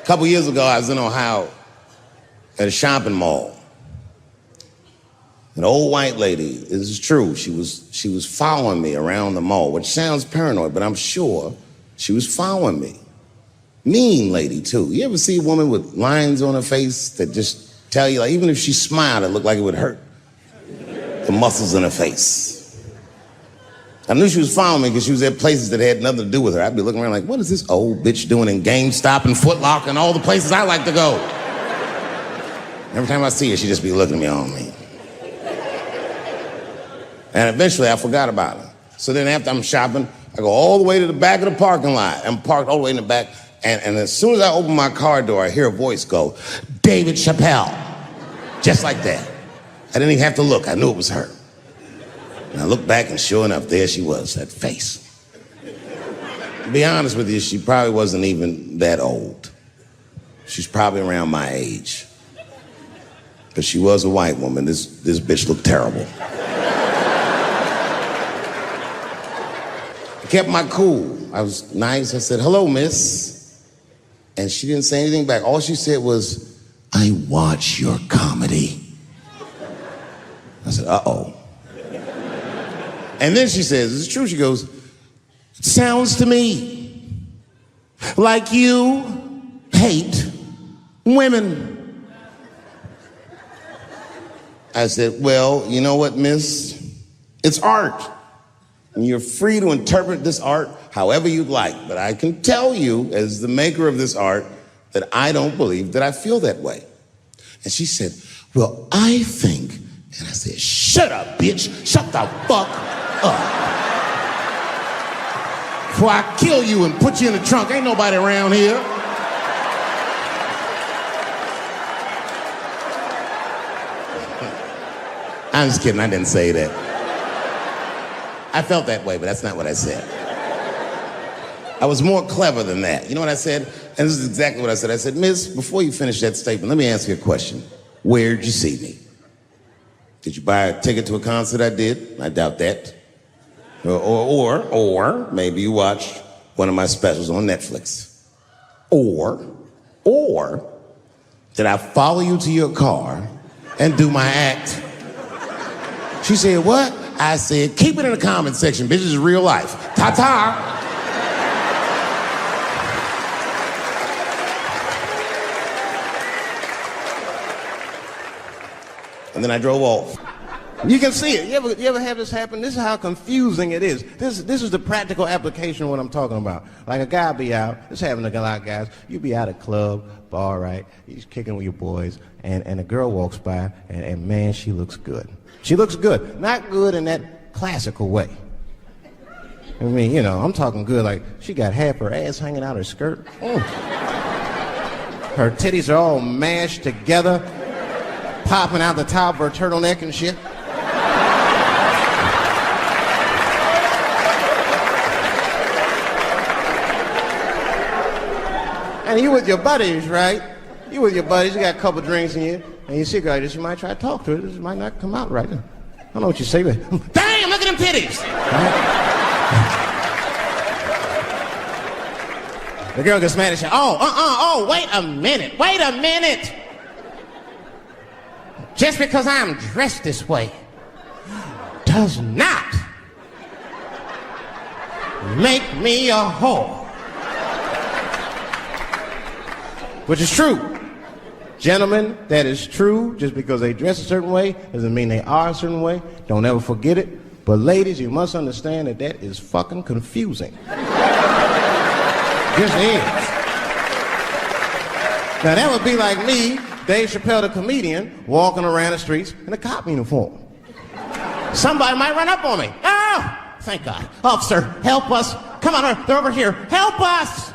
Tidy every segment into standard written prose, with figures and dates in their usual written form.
couple years ago, I was in Ohio at a shopping mall. An old white lady, this is true, she was following me around the mall, which sounds paranoid, but I'm sure she was following me. Mean lady, too. You ever see a woman with lines on her face that just tell you, like, even if she smiled, it looked like it would hurt the muscles in her face? I knew she was following me because she was at places that had nothing to do with her. I'd be looking around like, what is this old bitch doing in GameStop and Foot Locker and all the places I like to go? Every time I see her, she'd just be looking at me all mean. And eventually, I forgot about her. So then after I'm shopping, I go all the way to the back of the parking lot. I'm parked all the way in the back. And as soon as I open my car door, I hear a voice go, Dave Chappelle. Just like that. I didn't even have to look. I knew it was her. And I looked back, and sure enough, there she was, that face. To be honest with you, she probably wasn't even that old. She's probably around my age. But she was a white woman. This bitch looked terrible. I kept my cool. I was nice. I said, hello, miss. And she didn't say anything back. All she said was, I watch your comedy. I said, uh-oh. And then she says, it's true, she goes, it sounds to me like you hate women. I said, well, you know what, miss? It's art. And you're free to interpret this art however you'd like. But I can tell you, as the maker of this art, that I don't believe that I feel that way. And she said, well, I think, and I said, shut up, bitch. Shut the fuck up. Before I kill you and put you in the trunk. Ain't nobody around here. I'm just kidding, I didn't say that. I felt that way, but that's not what I said. I was more clever than that. You know what I said? And this is exactly what I said. I said, miss, before you finish that statement, let me ask you a question. Where'd you see me? Did you buy a ticket to a concert I did? I doubt that. Or maybe you watched one of my specials on Netflix. Or did I follow you to your car and do my act? She said, what? I said, keep it in the comment section, bitch, this is real life. Ta-ta. And then I drove off. You can see it. You ever have this happen? This is how confusing it is. This is the practical application of what I'm talking about. Like a guy be out, this happened to a lot of guys, you be out at a club, bar, right? He's kicking with your boys, and a girl walks by, and man, she looks good. She looks good. Not good in that classical way. I mean, you know, I'm talking good like she got half her ass hanging out her skirt. Her titties are all mashed together, popping out the top of her turtleneck and shit. And you with your buddies, right? You with your buddies, you got a couple drinks in you, and you see a girl, you might try to talk to her. This might not come out right. I don't know what you say, but damn, look at them titties! The girl gets mad and says, oh, wait a minute. Just because I'm dressed this way does not make me a whore. Which is true. Gentlemen, that is true. Just because they dress a certain way doesn't mean they are a certain way. Don't ever forget it. But ladies, you must understand that that is fucking confusing. Just is. Now that would be like me, Dave Chappelle the comedian, walking around the streets in a cop uniform. Somebody might run up on me. Oh, thank God. Officer, help us. Come on, they're over here. Help us.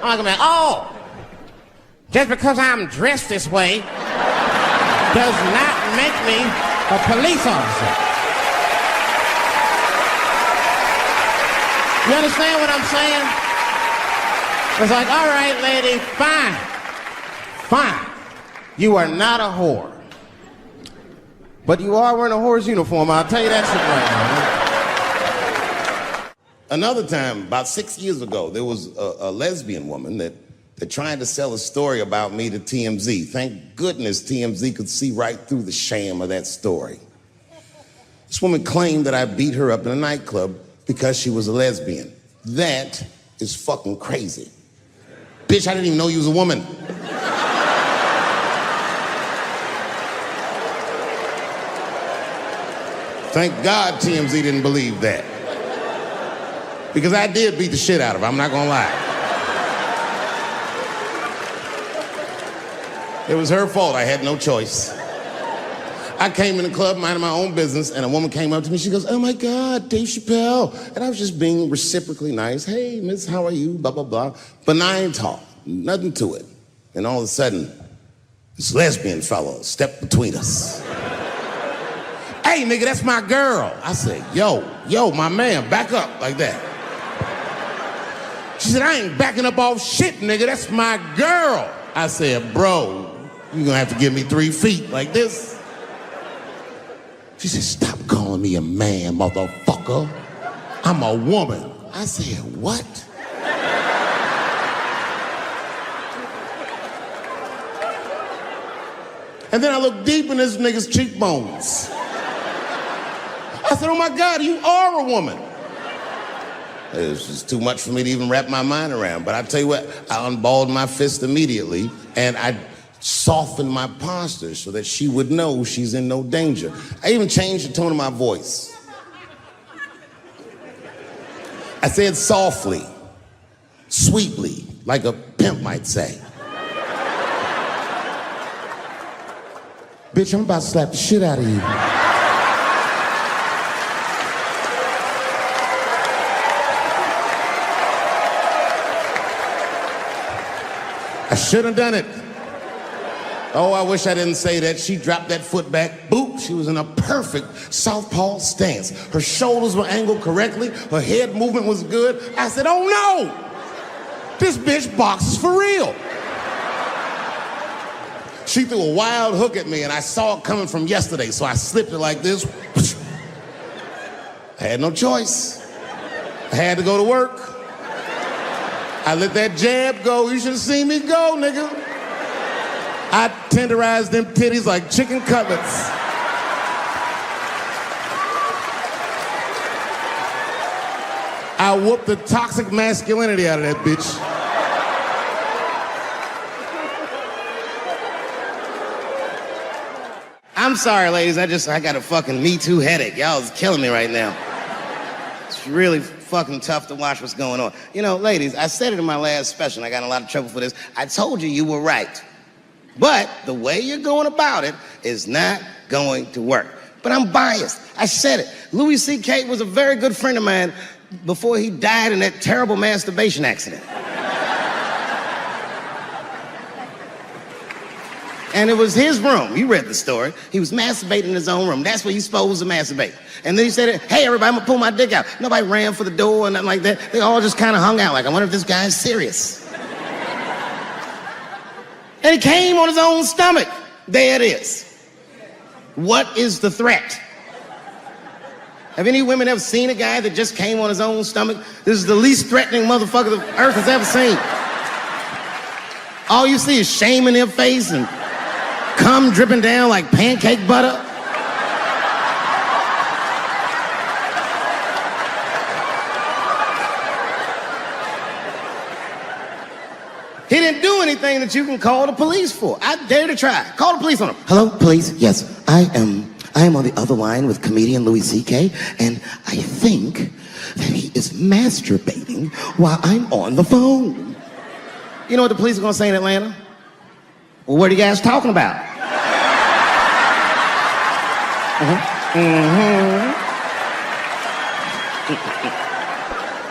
I'm like, oh. Just because I'm dressed this way does not make me a police officer. You understand what I'm saying? It's like, all right, lady, fine. You are not a whore. But you are wearing a whore's uniform, I'll tell you that shit right now. Another time, about 6 years ago, there was a lesbian woman that They're trying to sell a story about me to TMZ. Thank goodness TMZ could see right through the sham of that story. This woman claimed that I beat her up in a nightclub because she was a lesbian. That is fucking crazy. Bitch, I didn't even know you was a woman. Thank God TMZ didn't believe that. Because I did beat the shit out of her, I'm not gonna lie. It was her fault, I had no choice. I came in the club minding my own business, and a woman came up to me, she goes, "Oh my God, Dave Chappelle." And I was just being reciprocally nice. "Hey, miss, how are you?" Blah, blah, blah. Benign talk, nothing to it. And all of a sudden, this lesbian fellow stepped between us. "Hey, nigga, that's my girl." I said, yo, my man, back up like that. She said, "I ain't backing up off shit, nigga, that's my girl." I said, "Bro, you're gonna have to give me 3 feet like this." She said, "Stop calling me a man, motherfucker. I'm a woman." I said, "What?" And then I looked deep in this nigga's cheekbones. I said, "Oh my God, you are a woman." It was just too much for me to even wrap my mind around. But I tell you what, I unballed my fist immediately, and I softened my posture so that she would know she's in no danger. I even changed the tone of my voice. I said softly, sweetly, like a pimp might say. "Bitch, I'm about to slap the shit out of you." I shouldn't have done it. Oh, I wish I didn't say that. She dropped that foot back. Boop, she was in a perfect southpaw stance. Her shoulders were angled correctly. Her head movement was good. I said, "Oh no, this bitch boxes for real." She threw a wild hook at me and I saw it coming from yesterday, so I slipped it like this. I had no choice. I had to go to work. I let that jab go. You should have seen me go, nigga. I tenderized them titties like chicken cutlets. I whooped the toxic masculinity out of that bitch. I'm sorry, ladies. I got a fucking Me Too headache. Y'all is killing me right now. It's really fucking tough to watch what's going on. You know, ladies, I said it in my last special, and I got in a lot of trouble for this. I told you were right. But the way you're going about it is not going to work. But I'm biased. I said it. Louis C.K. was a very good friend of mine before he died in that terrible masturbation accident. And it was his room. You read the story. He was masturbating in his own room. That's where you're supposed to masturbate. And then he said, "Hey, everybody, I'm gonna pull my dick out." Nobody ran for the door or nothing like that. They all just kind of hung out like, I wonder if this guy's serious. And he came on his own stomach. There it is. What is the threat? Have any women ever seen a guy that just came on his own stomach? This is the least threatening motherfucker the earth has ever seen. All you see is shame in their face and cum dripping down like pancake butter. He didn't do anything that you can call the police for. I dare to try. Call the police on him. "Hello, police? Yes, I am on the other line with comedian Louis C.K., and I think that he is masturbating while I'm on the phone." You know what the police are gonna say in Atlanta? "Well, what are you guys talking about?"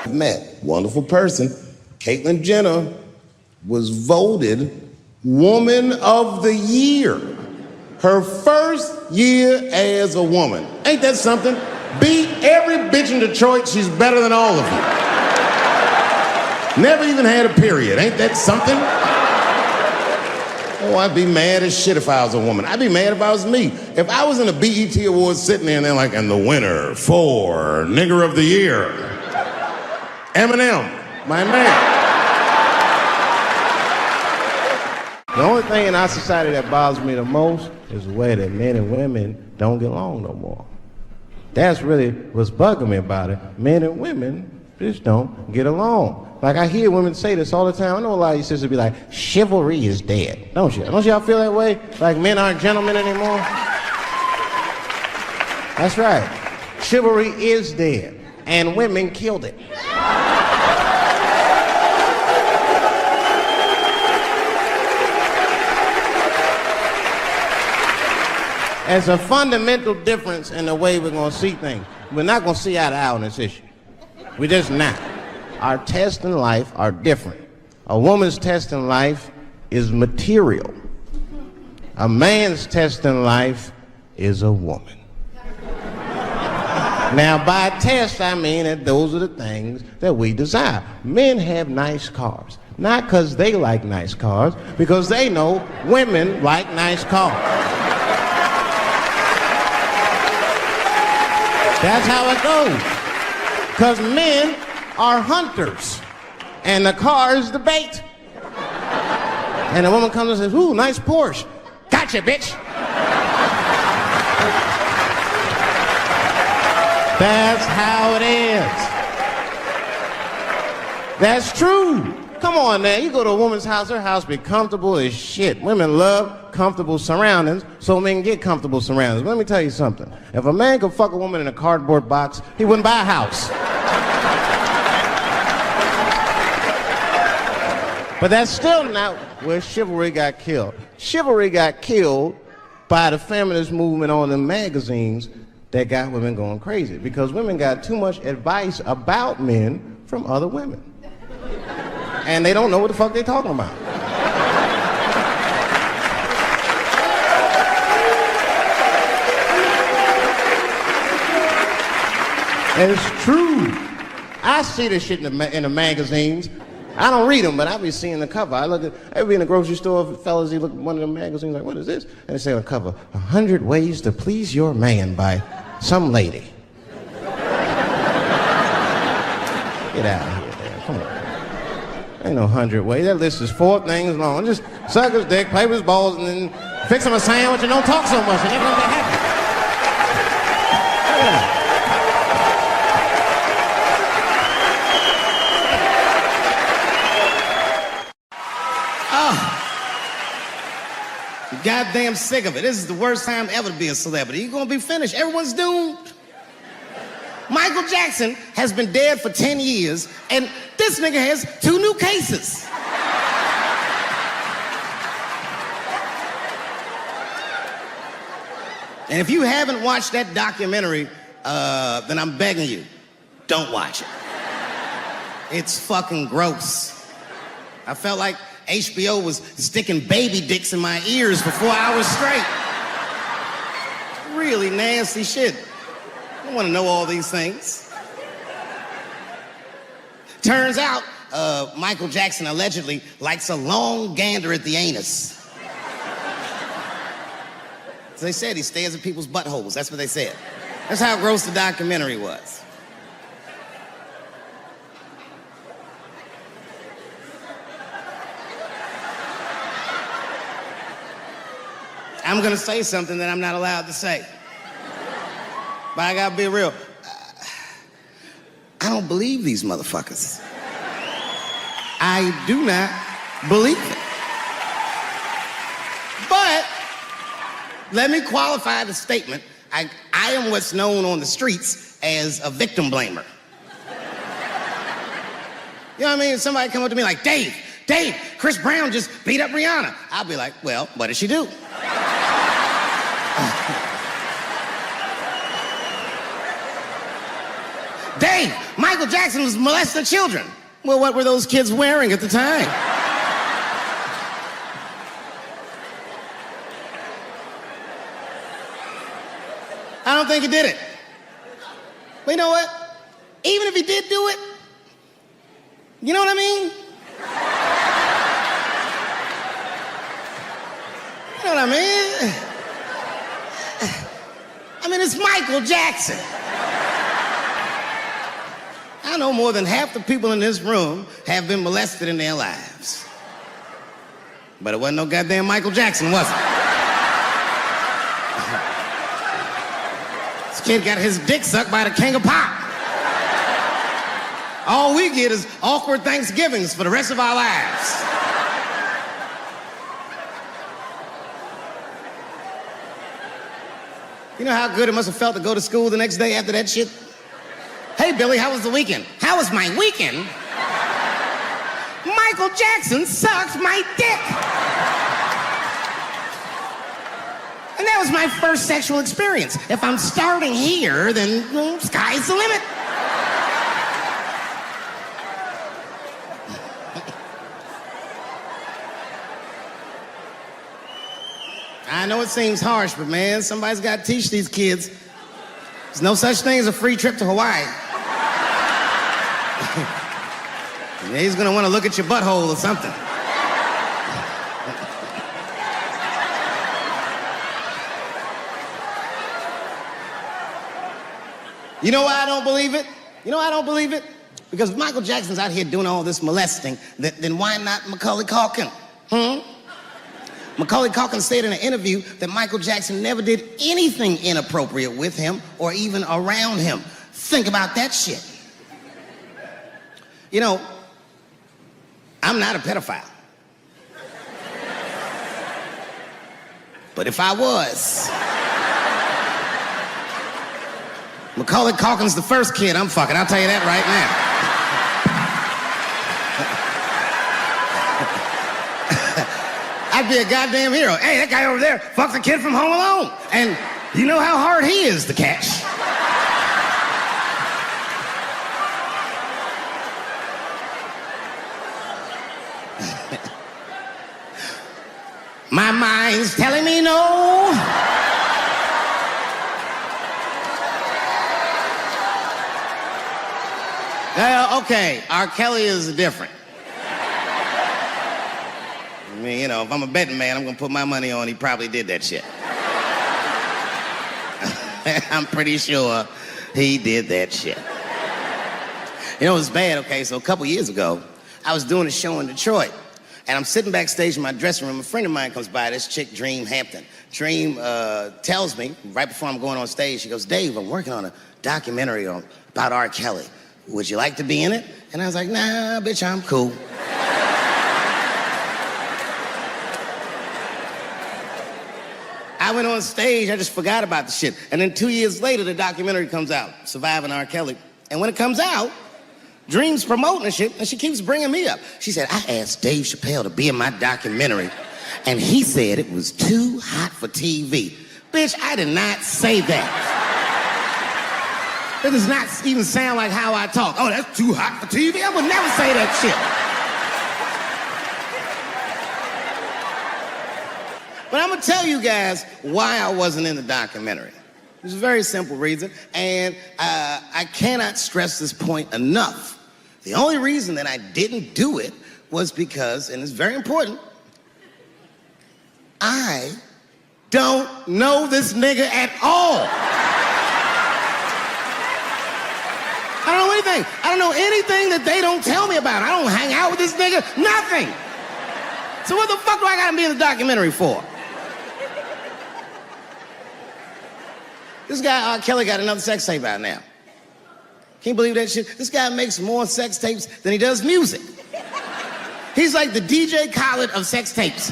Met, wonderful person, Caitlyn Jenner was voted Woman of the Year. Her first year as a woman. Ain't that something? Beat every bitch in Detroit, she's better than all of you. Never even had a period, ain't that something? Oh, I'd be mad as shit if I was a woman. I'd be mad if I was me. If I was in a BET Awards sitting there and they're like, "And the winner for Nigger of the Year, Eminem, my man." The only thing in our society that bothers me the most is the way that men and women don't get along no more. That's really what's bugging me about it. Men and women just don't get along. Like, I hear women say this all the time. I know a lot of you sisters be like, chivalry is dead. Don't you? Don't y'all feel that way? Like men aren't gentlemen anymore? That's right. Chivalry is dead. And women killed it. There's a fundamental difference in the way we're going to see things. We're not going to see eye to eye on this issue. We're just not. Our tests in life are different. A woman's test in life is material. A man's test in life is a woman. Now, by test, I mean that those are the things that we desire. Men have nice cars. Not because they like nice cars, because they know women like nice cars. That's how it goes. Because men are hunters, and the car is the bait. And a woman comes and says, ooh, nice Porsche. Gotcha, bitch. That's how it is. That's true. Come on, man. You go to a woman's house, her house be comfortable as shit. Women love comfortable surroundings, so men get comfortable surroundings. But let me tell you something. If a man could fuck a woman in a cardboard box, he wouldn't buy a house. But that's still not where chivalry got killed. Chivalry got killed by the feminist movement on the magazines that got women going crazy, because women got too much advice about men from other women. And they don't know what the fuck they're talking about. And it's true. I see this shit in the magazines. I don't read them, but I be seeing the cover. I be in the grocery store, fellas, you look at one of the magazines like, what is this? And they say on the cover, 100 Ways to Please Your Man by some lady. Get out of here, man. Come on. Ain't no 100 ways. That list is 4 things long. Just suck his dick, play with his balls, and then fix him a sandwich and don't talk so much, and everyone's happy. Yeah. Goddamn sick of it. This is the worst time ever to be a celebrity. You're gonna be finished. Everyone's doomed. Michael Jackson has been dead for 10 years, and this nigga has 2 new cases. And if you haven't watched that documentary, then I'm begging you, don't watch it. It's fucking gross. I felt like HBO was sticking baby dicks in my ears for 4 hours straight. Really nasty shit. I don't want to know all these things. Turns out, Michael Jackson allegedly likes a long gander at the anus. So they said he stares at people's buttholes. That's what they said. That's how gross the documentary was. I'm gonna say something that I'm not allowed to say. But I gotta be real. I don't believe these motherfuckers. I do not believe it. But let me qualify the statement. I am what's known on the streets as a victim blamer. You know what I mean? Somebody come up to me like, Dave, Chris Brown just beat up Rihanna. I'll be like, well, what did she do? Dave, Michael Jackson was molesting children. Well, what were those kids wearing at the time? I don't think he did it. But you know what? Even if he did do it, you know what I mean? You know what I mean? I mean, it's Michael Jackson. I know more than half the people in this room have been molested in their lives. But it wasn't no goddamn Michael Jackson, was it? This kid got his dick sucked by the king of pop. All we get is awkward Thanksgivings for the rest of our lives. You know how good it must have felt to go to school the next day after that shit? Hey, Billy, how was the weekend? How was my weekend? Michael Jackson sucked my dick. And that was my first sexual experience. If I'm starting here, then well, sky's the limit. I know it seems harsh, but man, somebody's got to teach these kids. There's no such thing as a free trip to Hawaii. Yeah, he's gonna want to look at your butthole or something. You know why I don't believe it? You know why I don't believe it? Because if Michael Jackson's out here doing all this molesting, then why not Macaulay Culkin? Macaulay Culkin said in an interview that Michael Jackson never did anything inappropriate with him or even around him. Think about that shit. You know, I'm not a pedophile. But if I was, Macaulay Culkin's the first kid I'm fucking, I'll tell you that right now. I'd be a goddamn hero. Hey, that guy over there fucked the kid from Home Alone. And you know how hard he is to catch. My mind's telling me no. Okay, R. Kelly is different. I mean, you know, if I'm a betting man, I'm gonna put my money on he probably did that shit. I'm pretty sure he did that shit. You know, it was bad, okay, so a couple years ago, I was doing a show in Detroit, and I'm sitting backstage in my dressing room. A friend of mine comes by, this chick, Dream Hampton. Dream tells me, right before I'm going on stage, she goes, Dave, I'm working on a documentary about R. Kelly. Would you like to be in it? And I was like, nah, bitch, I'm cool. I went on stage, I just forgot about the shit. And then 2 years later, the documentary comes out, Surviving R. Kelly. And when it comes out, Dream's promoting the shit, and she keeps bringing me up. She said, I asked Dave Chappelle to be in my documentary, and he said it was too hot for TV. Bitch, I did not say that. That does not even sound like how I talk. Oh, that's too hot for TV? I would never say that shit. But I'm gonna tell you guys why I wasn't in the documentary. There's a very simple reason, and I cannot stress this point enough. The only reason that I didn't do it was because, and it's very important, I don't know this nigga at all. I don't know anything. I don't know anything that they don't tell me about. I don't hang out with this nigga, nothing. So what the fuck do I gotta be in the documentary for? This guy, R. Kelly, got another sex tape out now. Can you believe that shit? This guy makes more sex tapes than he does music. He's like the DJ Khaled of sex tapes.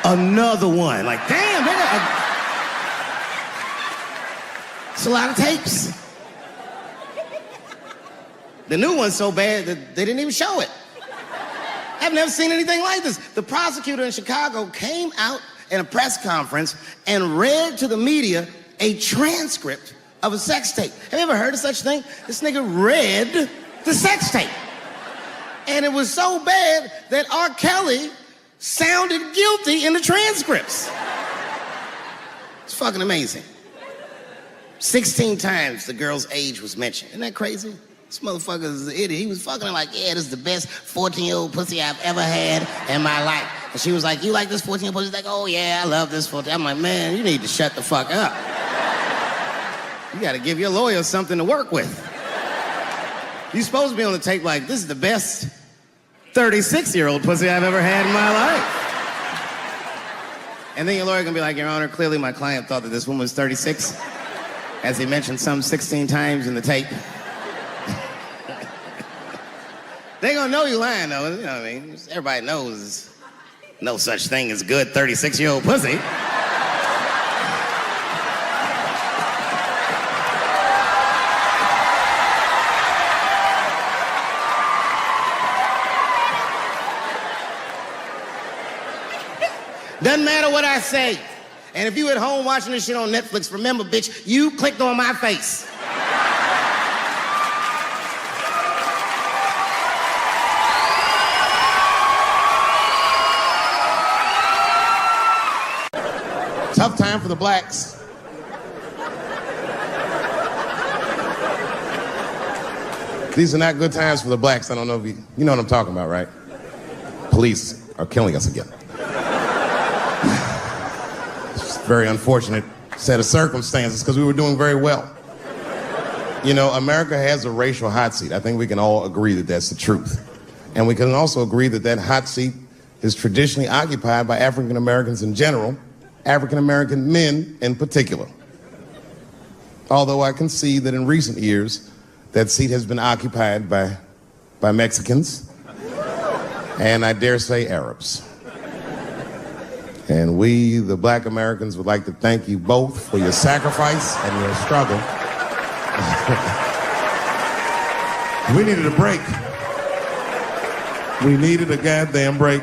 Another one. Like, damn, nigga. It's a lot of tapes. The new one's so bad that they didn't even show it. I've never seen anything like this. The prosecutor in Chicago came out in a press conference and read to the media a transcript of a sex tape. Have you ever heard of such a thing? This nigga read the sex tape. And it was so bad that R. Kelly sounded guilty in the transcripts. It's fucking amazing. 16 times the girl's age was mentioned. Isn't that crazy? This motherfucker is an idiot. He was fucking her like, yeah, this is the best 14-year-old pussy I've ever had in my life. And she was like, you like this 14-year-old pussy? He's like, oh yeah, I love this 14. I'm like, man, you need to shut the fuck up. You gotta give your lawyer something to work with. You're supposed to be on the tape like, this is the best 36-year-old pussy I've ever had in my life. And then your lawyer gonna be like, Your Honor, clearly my client thought that this woman was 36, as he mentioned some 16 times in the tape. They gonna know you lying, though. You know what I mean? Everybody knows no such thing as good 36-year-old pussy. Doesn't matter what I say. And if you at home watching this shit on Netflix, remember, bitch, you clicked on my face. Tough time for the blacks. These are not good times for the blacks. I don't know if you know what I'm talking about, right? Police are killing us again. It's a very unfortunate set of circumstances because we were doing very well. You know, America has a racial hot seat. I think we can all agree that that's the truth. And we can also agree that that hot seat is traditionally occupied by African Americans in general, African American men in particular. Although I can see that in recent years, that seat has been occupied by Mexicans, and I dare say Arabs. And we, the black Americans, would like to thank you both for your sacrifice and your struggle. We needed a break. We needed a goddamn break.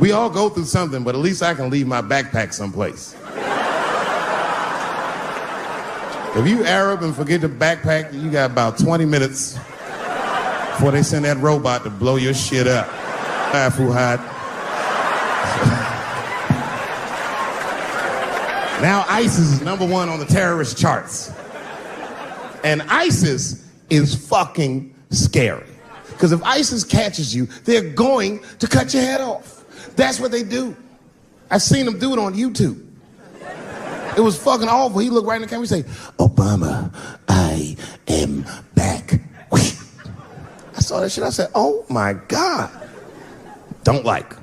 We all go through something, but at least I can leave my backpack someplace. If you Arab and forget the backpack, you got about 20 minutes before they send that robot to blow your shit up. Fuhad. Now ISIS is #1 on the terrorist charts. And ISIS is fucking scary. Because if ISIS catches you, they're going to cut your head off. That's what they do. I've seen them do it on YouTube. It was fucking awful. He looked right in the camera and say, Obama, I am back. I saw that shit. I said, oh my God. Don't like.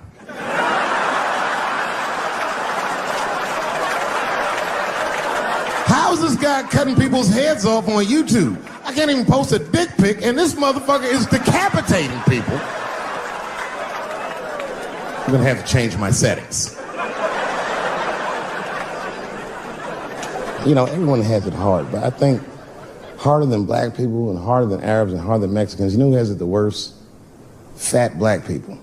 How is this guy cutting people's heads off on YouTube? I can't even post a dick pic, and this motherfucker is decapitating people. I'm gonna have to change my settings. You know, everyone has it hard, but I think harder than black people and harder than Arabs and harder than Mexicans, you know who has it the worst? Fat black people.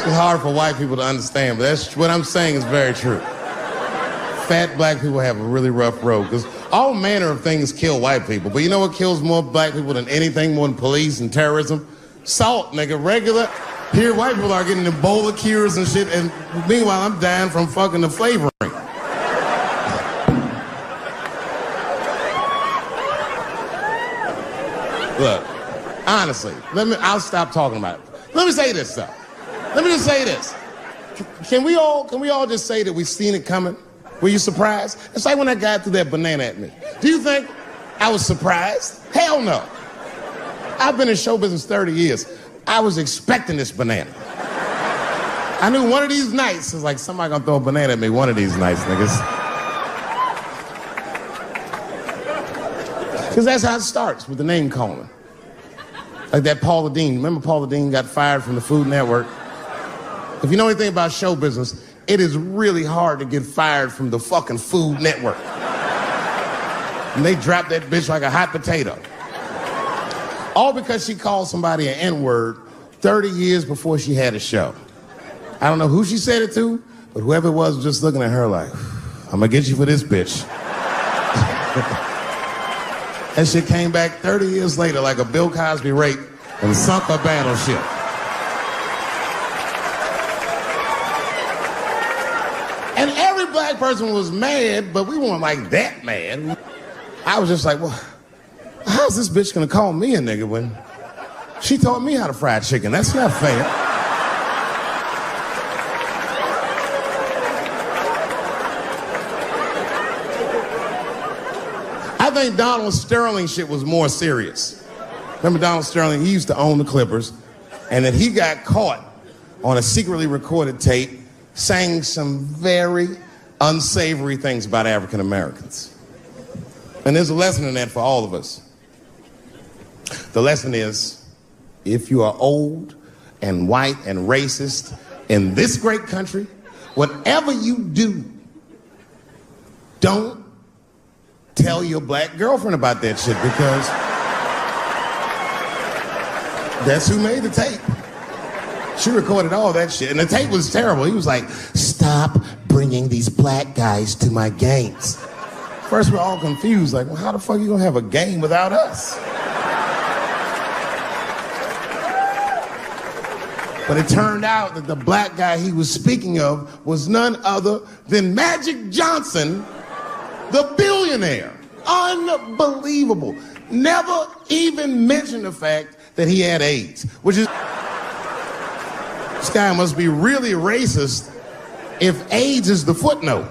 It's hard for white people to understand, but that's what I'm saying is very true. Fat black people have a really rough road because all manner of things kill white people, but you know what kills more black people than anything, more than police and terrorism? Salt, nigga, regular. Here, white people are getting Ebola cures and shit, and meanwhile, I'm dying from fucking the flavoring. Look, honestly, I'll stop talking about it. Let me say this, though. Let me just say this. Can we all just say that we've seen it coming? Were you surprised? It's like when that guy threw that banana at me. Do you think I was surprised? Hell no. I've been in show business 30 years. I was expecting this banana. I knew one of these nights, it's like somebody gonna throw a banana at me one of these nights, niggas. Because that's how it starts, with the name calling. Like that Paula Deen. Remember Paula Deen got fired from the Food Network? If you know anything about show business, it is really hard to get fired from the fucking Food Network. And they dropped that bitch like a hot potato. All because she called somebody an N-word 30 years before she had a show. I don't know who she said it to, but whoever it was just looking at her like, I'm gonna get you for this bitch. That shit came back 30 years later like a Bill Cosby rape and sunk her battleship. And every black person was mad, but we weren't like that mad. I was just like, well, how's this bitch gonna call me a nigga when she taught me how to fry chicken? That's not fair. I I think Donald Sterling shit was more serious. Remember Donald Sterling? He used to own the Clippers, and then he got caught on a secretly recorded tape saying some very unsavory things about African Americans. And there's a lesson in that for all of us. The lesson is, if you are old and white and racist in this great country, whatever you do, don't tell your black girlfriend about that shit, because that's who made the tape. She recorded all that shit, and the tape was terrible. He was like, stop bringing these black guys to my games. First, we're all confused, like, well, how the fuck are you gonna have a game without us? But it turned out that the black guy he was speaking of was none other than Magic Johnson, the billionaire. Unbelievable. Never even mentioned the fact that he had AIDS, which is... This guy must be really racist if AIDS is the footnote.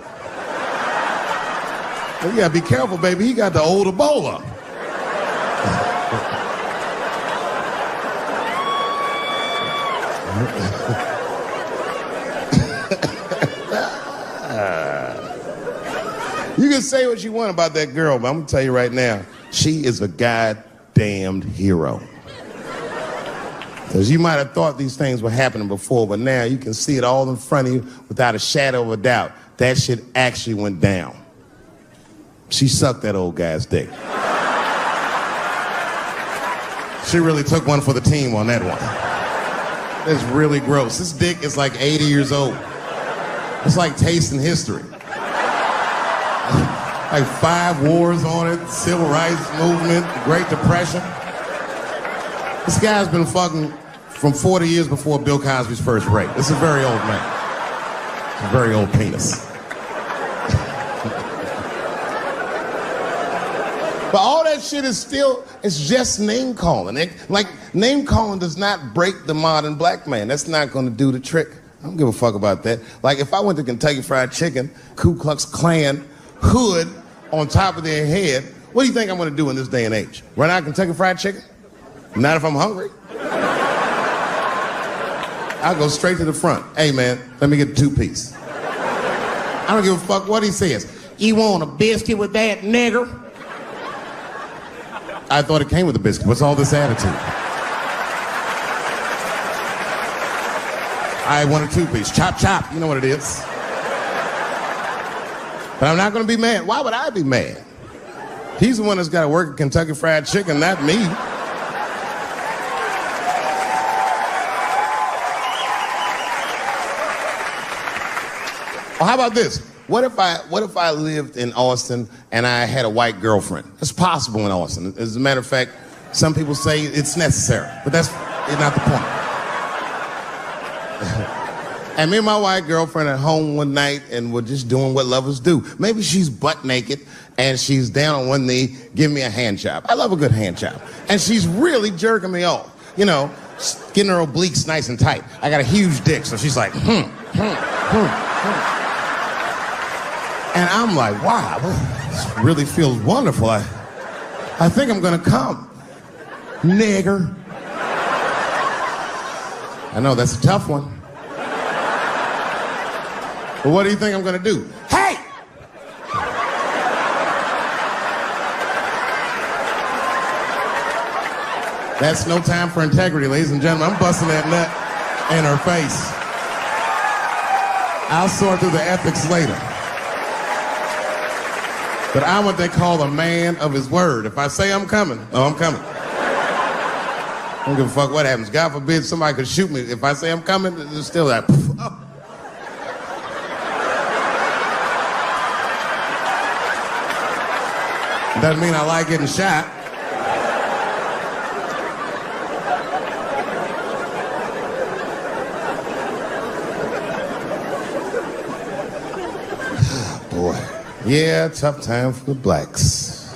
Well, you gotta be careful, baby. He got the old Ebola. You can say what you want about that girl, but I'm gonna tell you right now, she is a goddamned hero. Because you might have thought these things were happening before, but now you can see it all in front of you without a shadow of a doubt. That shit actually went down. She sucked that old guy's dick. She really took one for the team on that one. That's really gross. This dick is like 80 years old. It's like tasting history. Like 5 wars on it, civil rights movement, the Great Depression. This guy's been fucking from 40 years before Bill Cosby's first rape. This is a very old man. It's a very old penis. But all that shit is still, it's just name calling. Like, name calling does not break the modern black man. That's not gonna do the trick. I don't give a fuck about that. Like, if I went to Kentucky Fried Chicken, Ku Klux Klan hood on top of their head, what do you think I'm gonna do in this day and age? Run out Kentucky Fried Chicken? Not if I'm hungry. I'll go straight to the front. Hey, man, let me get a 2-piece. I don't give a fuck what he says. You want a biscuit with that, nigger? I thought it came with a biscuit. What's all this attitude? I want a 2-piece. Chop, chop. You know what it is. But I'm not going to be mad. Why would I be mad? He's the one that's got to work at Kentucky Fried Chicken, not me. Well, how about this? What if I lived in Austin and I had a white girlfriend? It's possible in Austin. As a matter of fact, some people say it's necessary, but that's not the point. And me and my white girlfriend at home one night, and we're just doing what lovers do. Maybe she's butt naked and she's down on one knee, giving me a hand job. I love a good hand job. And she's really jerking me off. You know, getting her obliques nice and tight. I got a huge dick, so she's like, And I'm like, wow, this really feels wonderful. I think I'm gonna come. Nigger. I know, that's a tough one. But what do you think I'm gonna do? Hey! That's no time for integrity, ladies and gentlemen. I'm busting that nut in her face. I'll sort through the ethics later. But I'm what they call a man of his word. If I say I'm coming, I'm coming. I don't give a fuck what happens. God forbid somebody could shoot me. If I say I'm coming, it's still that. Oh. Doesn't mean I like getting shot. Boy. Yeah, tough time for the blacks.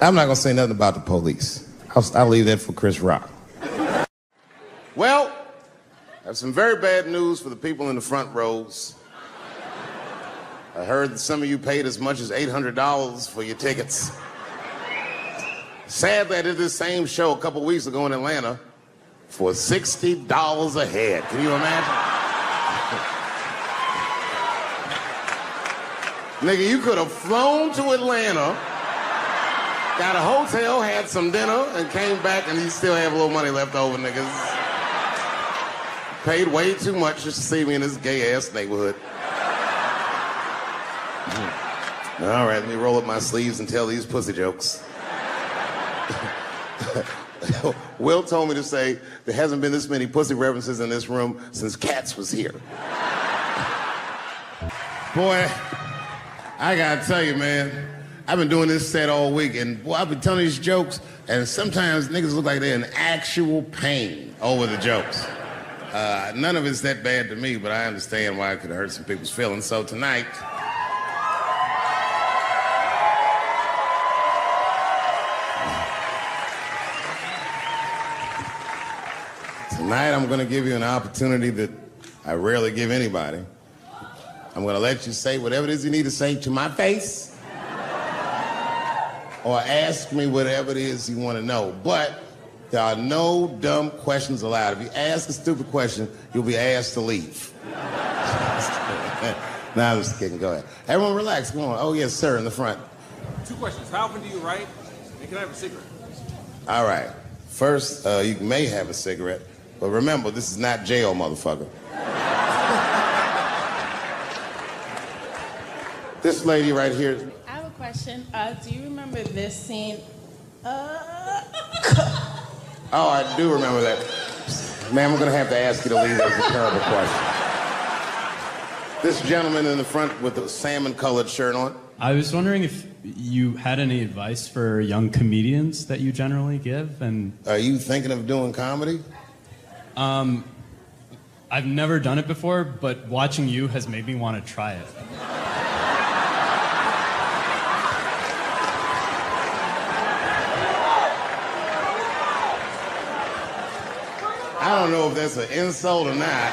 I'm not gonna say nothing about the police. I'll leave that for Chris Rock. Well, I have some very bad news for the people in the front rows. I heard that some of you paid as much as $800 for your tickets. Sadly, I did this same show a couple weeks ago in Atlanta for $60 a head. Can you imagine? Nigga, you could have flown to Atlanta, got a hotel, had some dinner, and came back, and you still have a little money left over, niggas. Paid way too much just to see me in this gay-ass neighborhood. All right, let me roll up my sleeves and tell these pussy jokes. Will told me to say there hasn't been this many pussy references in this room since Cats was here. Boy, I gotta tell you, man, I've been doing this set all week, and boy, I've been telling these jokes, and sometimes niggas look like they're in actual pain over the jokes. None of it's that bad to me, but I understand why it could hurt some people's feelings. So tonight, I'm going to give you an opportunity that I rarely give anybody. I'm going to let you say whatever it is you need to say to my face, or ask me whatever it is you want to know. But there are no dumb questions allowed. If you ask a stupid question, you'll be asked to leave. Nah, I'm just kidding. Go ahead. Everyone relax. Come on. Oh, yes, sir, in the front. 2 questions. How often do you write? And can I have a cigarette? All right. First, you may have a cigarette, but remember, this is not jail, motherfucker. This lady right here. I have a question. Do you remember this scene? Oh, I do remember that. Ma'am, I'm going to have to ask you to leave. That's a terrible question. This gentleman in the front with the salmon-colored shirt on. I was wondering if you had any advice for young comedians that you generally give, and... Are you thinking of doing comedy? I've never done it before, but watching you has made me want to try it. I don't know if that's an insult or not.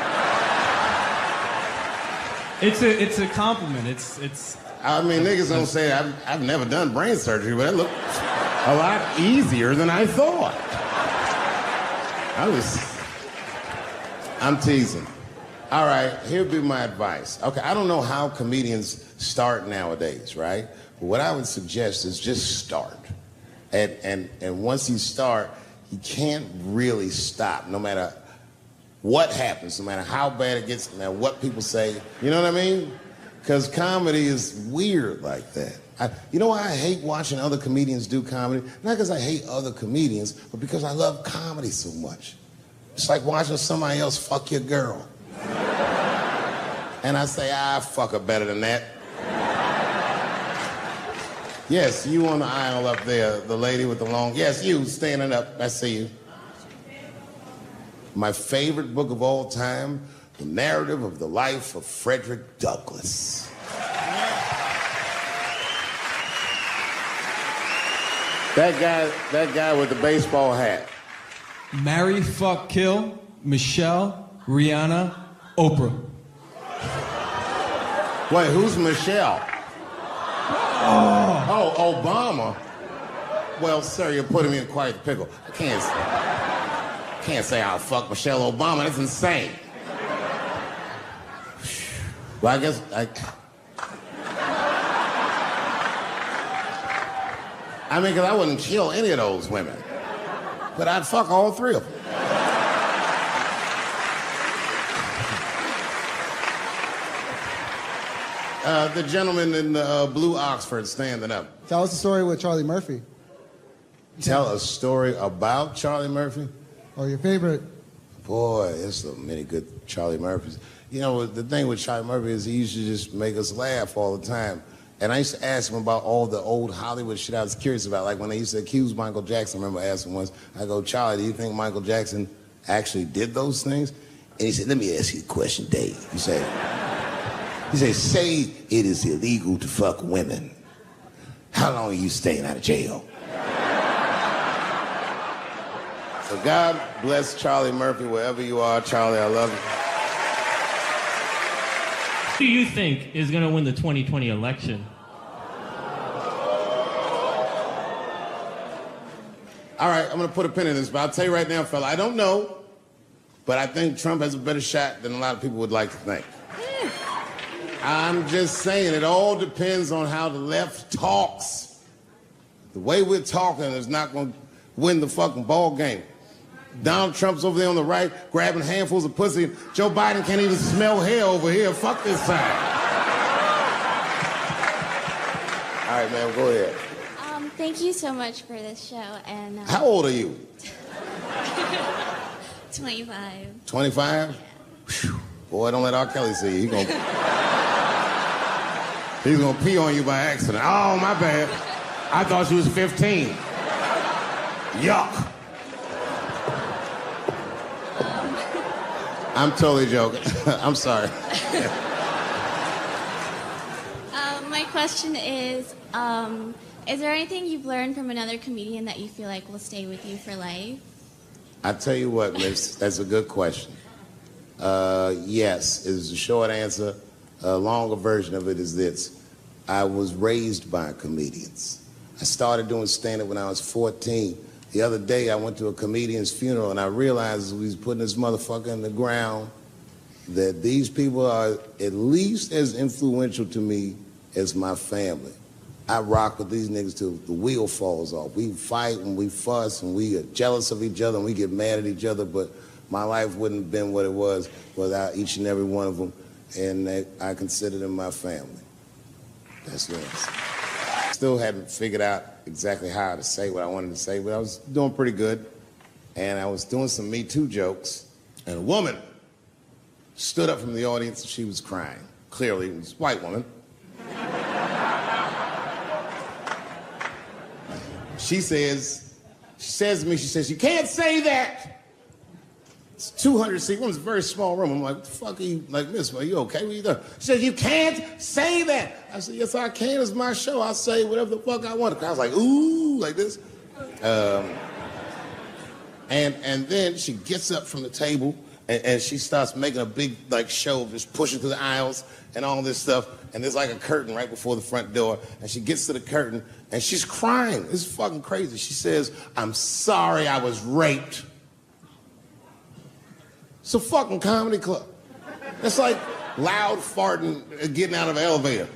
It's a compliment. It's. I mean, niggas don't say I've never done brain surgery, but it looked a lot easier than I thought. I'm teasing. All right, here'd be my advice. Okay, I don't know how comedians start nowadays, right? But what I would suggest is just start. And once you start, you can't really stop, no matter what happens, no matter how bad it gets, no matter what people say. You know what I mean? Because comedy is weird like that. You know why I hate watching other comedians do comedy? Not because I hate other comedians, but because I love comedy so much. It's like watching somebody else fuck your girl. And I say, fuck her better than that. Yes, you on the aisle up there, the lady with the long... Yes, you standing up. I see you. My favorite book of all time, The Narrative of the Life of Frederick Douglass. That guy with the baseball hat. Marry, fuck, kill, Michelle, Rihanna, Oprah. Wait, who's Michelle? Oh, Obama. Well, sir, you're putting me in quite a pickle. I can't say I'll fuck Michelle Obama. That's insane. Well, I guess I mean, because I wouldn't kill any of those women. But I'd fuck all three of them. The gentleman in the blue Oxford standing up. Tell us the story with Charlie Murphy. Tell a story about Charlie Murphy? Or your favorite. Boy, there's so many good Charlie Murphys. You know, the thing with Charlie Murphy is he used to just make us laugh all the time. And I used to ask him about all the old Hollywood shit I was curious about. Like when they used to accuse Michael Jackson, I remember asking once, I go, Charlie, do you think Michael Jackson actually did those things? And he said, let me ask you a question, Dave. He said, say it is illegal to fuck women. How long are you staying out of jail? So God bless Charlie Murphy wherever you are. Charlie, I love you. Who do you think is going to win the 2020 election? All right, I'm gonna put a pin in this, but I'll tell you right now, fella, I don't know, but I think Trump has a better shot than a lot of people would like to think. I'm just saying, it all depends on how the left talks. The way we're talking is not gonna win the fucking ball game. Donald Trump's over there on the right, grabbing handfuls of pussy. Joe Biden can't even smell hair over here. Fuck this side. All right, man, go ahead. Thank you so much for this show. And How old are you? 25. 25? Yeah. Boy, don't let R. Kelly see you. He's gonna pee on you by accident. Oh, my bad. I thought she was 15. Yuck. I'm totally joking. I'm sorry. My question is there anything you've learned from another comedian that you feel like will stay with you for life? I tell you what, miss, that's a good question. Yes, is the short answer. A longer version of it is this. I was raised by comedians. I started doing stand-up when I was 14. The other day, I went to a comedian's funeral, and I realized as we was putting this motherfucker in the ground that these people are at least as influential to me as my family. I rock with these niggas till the wheel falls off. We fight and we fuss and we are jealous of each other and we get mad at each other, but my life wouldn't have been what it was without each and every one of them, and I consider them my family. That's yours. Still hadn't figured out exactly how to say what I wanted to say, but I was doing pretty good, and I was doing some Me Too jokes, and a woman stood up from the audience and she was crying. Clearly, it was a white woman. She says to me, you can't say that. It's 200 seat room, it's a very small room. I'm like, what the fuck are you, like, miss, are you okay? What are you doing? She says, you can't say that. I said, yes, I can, it's my show. I'll say whatever the fuck I want. The crowd's like, ooh, like this. And then she gets up from the table and she starts making a big, like, show of just pushing through the aisles and all this stuff. And there's like a curtain right before the front door. And she gets to the curtain and she's crying. It's fucking crazy. She says, I'm sorry I was raped. It's a fucking comedy club. It's like loud farting getting out of an elevator.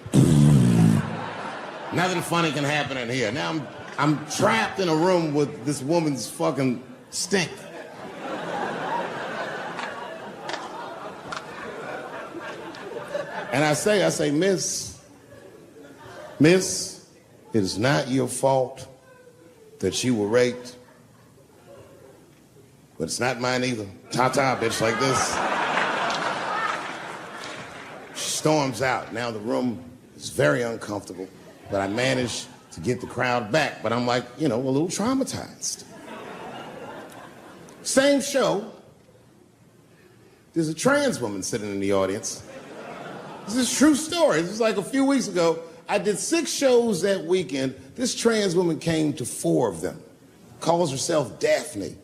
Nothing funny can happen in here. Now I'm trapped in a room with this woman's fucking stink. And I say, miss, it is not your fault that you were raped, but it's not mine either. Ta-ta, bitch, like this. She storms out. Now the room is very uncomfortable, but I managed to get the crowd back, but I'm like, a little traumatized. Same show, there's a trans woman sitting in the audience. This is a true story. This was like a few weeks ago. I did 6 shows that weekend. This trans woman came to 4 of them. Calls herself Daphne.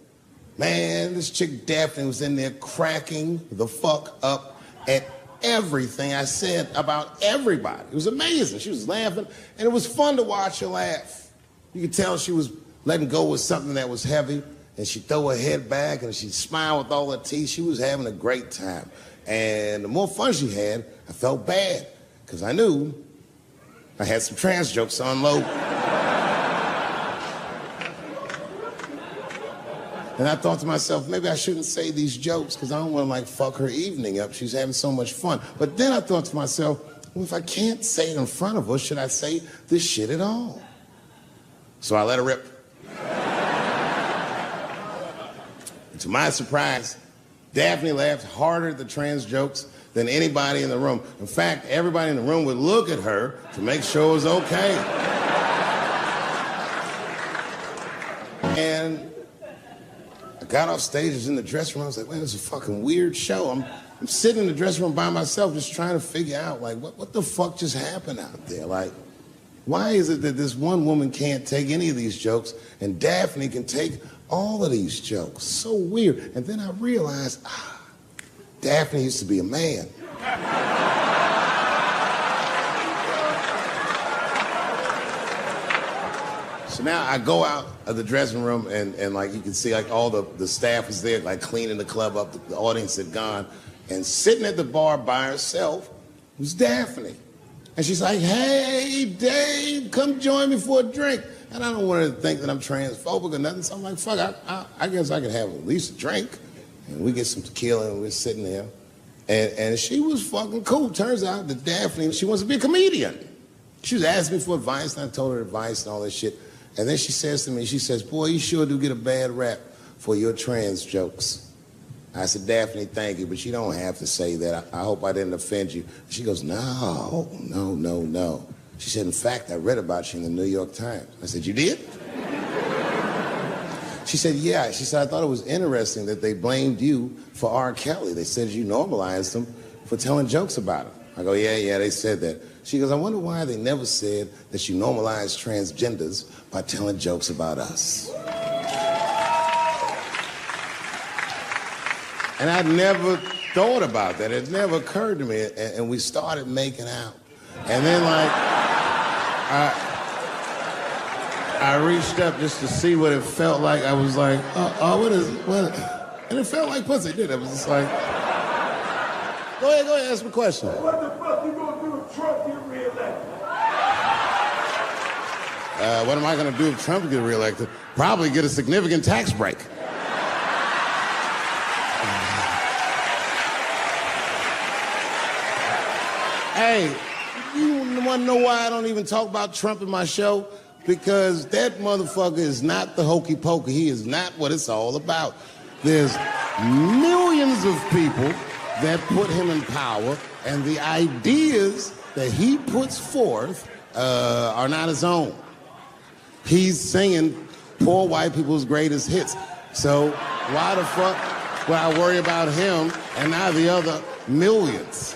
Man, this chick Daphne was in there cracking the fuck up at everything I said about everybody. It was amazing. She was laughing, and it was fun to watch her laugh. You could tell she was letting go of something that was heavy, and she'd throw her head back, and she'd smile with all her teeth. She was having a great time. And the more fun she had, I felt bad, because I knew I had some trans jokes to unload. And I thought to myself, maybe I shouldn't say these jokes, because I don't want to, like, fuck her evening up. She's having so much fun. But then I thought to myself, well, if I can't say it in front of her, should I say this shit at all? So I let her rip. To my surprise, Daphne laughed harder at the trans jokes than anybody in the room. In fact, everybody in the room would look at her to make sure it was okay. And I got off stage, I was in the dressing room, I was like, man, this is a fucking weird show. I'm sitting in the dressing room by myself just trying to figure out, like, what the fuck just happened out there? Like, why is it that this one woman can't take any of these jokes and Daphne can take all of these jokes? So weird. And then I realized, Daphne used to be a man. So now I go out of the dressing room and like you can see like all the staff was there like cleaning the club up. The audience had gone. And sitting at the bar by herself was Daphne. And she's like, hey, Dave, come join me for a drink. And I don't want her to think that I'm transphobic or nothing. So I'm like, fuck, I guess I could have at least a drink. And we get some tequila and we're sitting there. And she was fucking cool. Turns out that Daphne, she wants to be a comedian. She was asking me for advice, and I told her advice and all that shit. And then she says to me, she says, boy, you sure do get a bad rap for your trans jokes. I said, Daphne, thank you, but you don't have to say that. I hope I didn't offend you. She goes, no. She said, in fact, I read about you in the New York Times. I said, you did? She said, yeah. She said, I thought it was interesting that they blamed you for R. Kelly. They said you normalized him for telling jokes about him. I go, yeah, they said that. She goes, I wonder why they never said that you normalized transgenders by telling jokes about us. And I'd never thought about that. It never occurred to me. And we started making out. And then, like, I reached up just to see what it felt like. I was like, what? And it felt like pussy, did it? It was just like, go ahead, ask me a question. What the fuck you gonna do if Trump get reelected? What am I gonna do if Trump get reelected? Probably get a significant tax break. Hey, you wanna know why I don't even talk about Trump in my show? Because that motherfucker is not the hokey pokey. He is not what it's all about. There's millions of people that put him in power, and the ideas that he puts forth are not his own. He's singing poor white people's greatest hits. So why the fuck would I worry about him and not the other millions?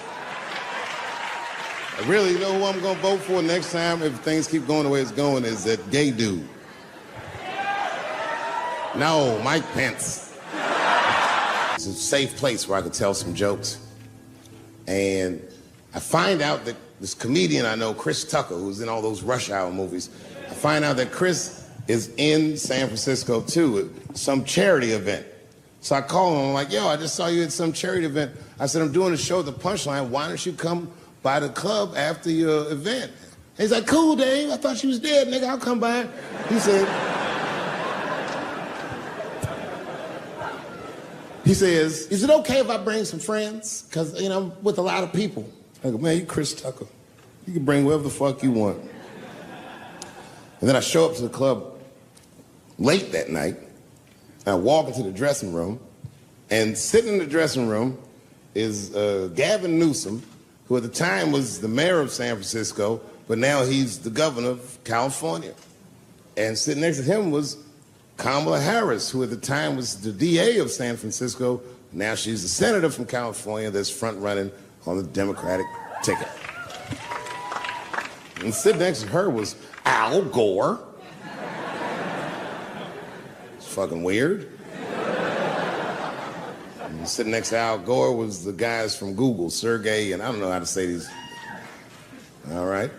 Really, you know who I'm gonna vote for next time if things keep going the way it's going is that gay dude. No, Mike Pence. It's a safe place where I could tell some jokes. And I find out that this comedian I know, Chris Tucker, who's in all those Rush Hour movies, I find out that Chris is in San Francisco too at some charity event. So I call him, I'm like, yo, I just saw you at some charity event. I said, I'm doing a show at the Punchline. Why don't you come by the club after your event? And he's like, cool, Dave. I thought you was dead, nigga. I'll come by. He says, is it okay if I bring some friends? Because, you know, I'm with a lot of people. I go, man, you Chris Tucker. You can bring whoever the fuck you want. And then I show up to the club late that night. I walk into the dressing room, and sitting in the dressing room is Gavin Newsom, who at the time was the mayor of San Francisco, but now he's the governor of California. And sitting next to him was Kamala Harris, who at the time was the DA of San Francisco. Now she's the senator from California that's front-running on the Democratic ticket. And sitting next to her was Al Gore. It's fucking weird. And sitting next to Al Gore was the guys from Google, Sergey, and I don't know how to say these. All right.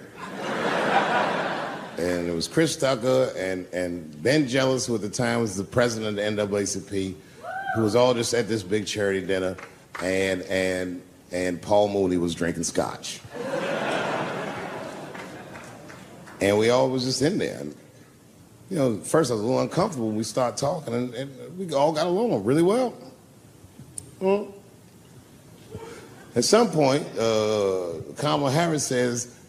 And it was Chris Tucker and Ben Jealous, who at the time was the president of the NAACP, who was all just at this big charity dinner, and Paul Mooney was drinking scotch. And we all was just in there. And, you know, first I was a little uncomfortable when we started talking, and we all got along really well. At some point, Kamala Harris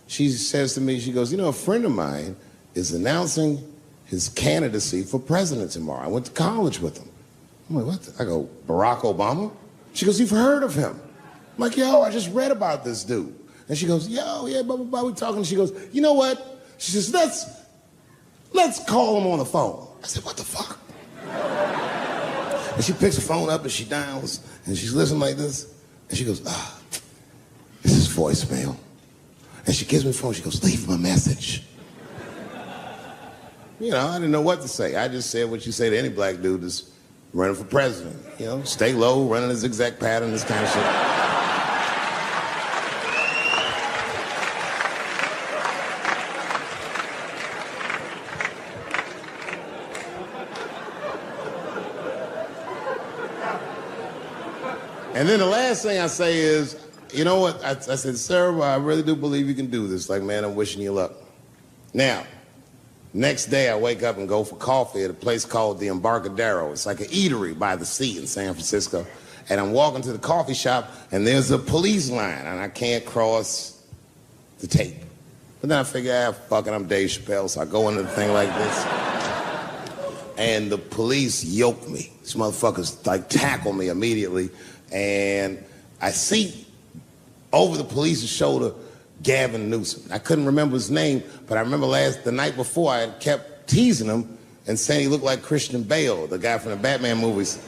she says to me, she goes, you know, a friend of mine is announcing his candidacy for president tomorrow. I went to college with him. I'm like, what? I go, Barack Obama? She goes, you've heard of him? I'm like, yo, I just read about this dude. And she goes, yo, yeah, blah, blah, blah, we talking. She goes, you know what? She says, let's call him on the phone. I said, what the fuck? And she picks the phone up and she dials and she's listening like this. And she goes, this is voicemail. And she gives me the phone. She goes, leave him a message. You know, I didn't know what to say. I just said what you say to any black dude that's running for president. You know, stay low, running a zigzag pattern, this kind of shit. And then the last thing I say is, you know what? I said, sir, I really do believe you can do this. Like, man, I'm wishing you luck. Now, next day I wake up and go for coffee at a place called the Embarcadero. It's like an eatery by the sea in San Francisco. And I'm walking to the coffee shop and there's a police line and I can't cross the tape. But then I figure, fuck it, I'm Dave Chappelle, so I go into the thing like this. And the police yoke me. These motherfuckers like tackle me immediately. And I see over the police's shoulder Gavin Newsom. I couldn't remember his name, but I remember the night before I had kept teasing him and saying he looked like Christian Bale, the guy from the Batman movies.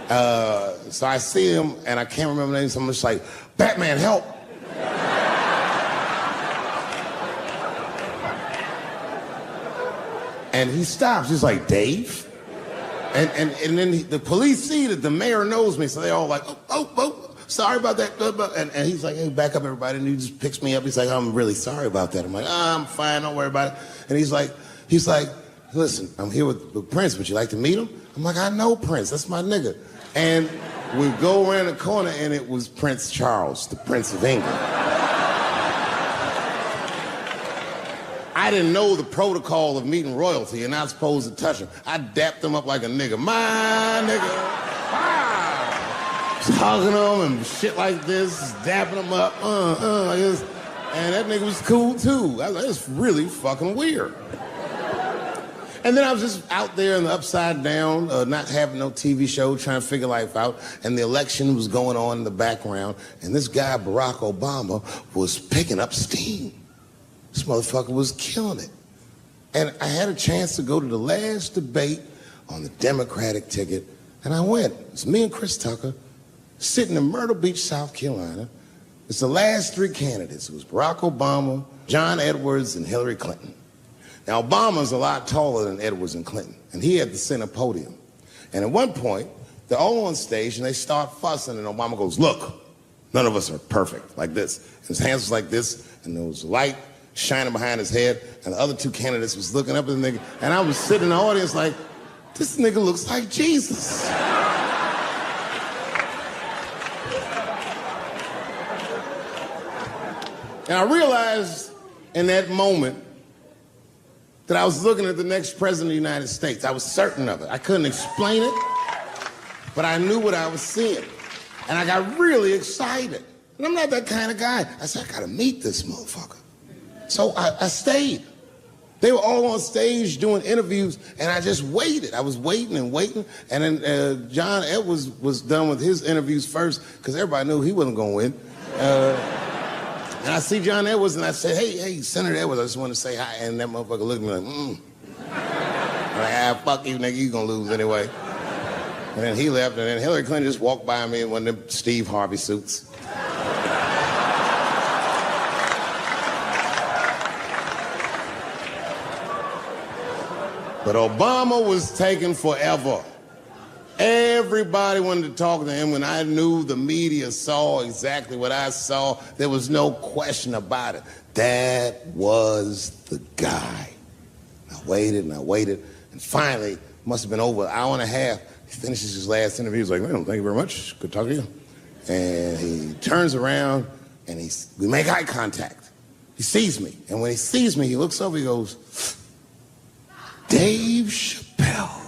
So I see him and I can't remember the name, so I'm just like, Batman, help! And he stops. He's like, Dave? And then the police see that the mayor knows me, so they're all like, oh, sorry about that. And he's like, hey, back up, everybody. And he just picks me up. He's like, I'm really sorry about that. I'm like, I'm fine, don't worry about it. And he's like, listen, I'm here with Prince. Would you like to meet him? I'm like, I know Prince. That's my nigga. And we go around the corner, and it was Prince Charles, the Prince of England. I didn't know the protocol of meeting royalty. You're not supposed to touch him. I dapped him up like a nigga. My nigga. Wow. Just hugging him and shit like this, dapping him up. Like this. And that nigga was cool, too. I was like, it's really fucking weird. And then I was just out there in the upside down, not having no TV show, trying to figure life out. And the election was going on in the background. And this guy, Barack Obama, was picking up steam. This motherfucker was killing it. And I had a chance to go to the last debate on the Democratic ticket, and I went. It's me and Chris Tucker sitting in Myrtle Beach, South Carolina. It's the last three candidates. It was Barack Obama, John Edwards, and Hillary Clinton. Now, Obama's a lot taller than Edwards and Clinton, and he had the center podium. And at one point, they're all on stage, and they start fussing, and Obama goes, look, none of us are perfect, like this. And his hands was like this, and there was light shining behind his head, and the other two candidates was looking up at the nigga, and I was sitting in the audience like, this nigga looks like Jesus. And I realized in that moment that I was looking at the next president of the United States. I was certain of it. I couldn't explain it, but I knew what I was seeing. And I got really excited. And I'm not that kind of guy. I said, I gotta meet this motherfucker. So I stayed. They were all on stage doing interviews, and I just waited. I was waiting and waiting, and then John Edwards was done with his interviews first, because everybody knew he wasn't going to win. And I see John Edwards, and I said, hey, Senator Edwards, I just want to say hi. And that motherfucker looked at me like, I'm like, fuck you, nigga, you going to lose anyway. And then he left, and then Hillary Clinton just walked by me in one of them Steve Harvey suits. But Obama was taking forever. Everybody wanted to talk to him. When I knew the media saw exactly what I saw, there was no question about it. That was the guy. I waited and I waited, and finally, it must have been over an hour and a half, he finishes his last interview. He's like, man, thank you very much. Good talking to you. And he turns around, and we make eye contact. He sees me, and when he sees me, he looks over, he goes, Dave Chappelle.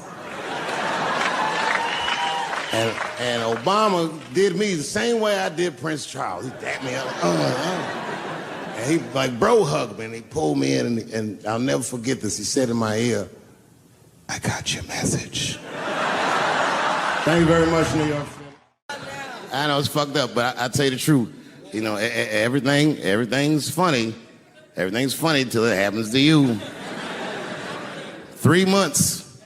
And Obama did me the same way I did Prince Charles. He dapped me up. And he like bro hugged me, and he pulled me in, and I'll never forget this. He said in my ear, I got your message. Thank you very much, New York. I know it's fucked up, but I tell you the truth. You know, everything's funny. Everything's funny till it happens to you. 3 months,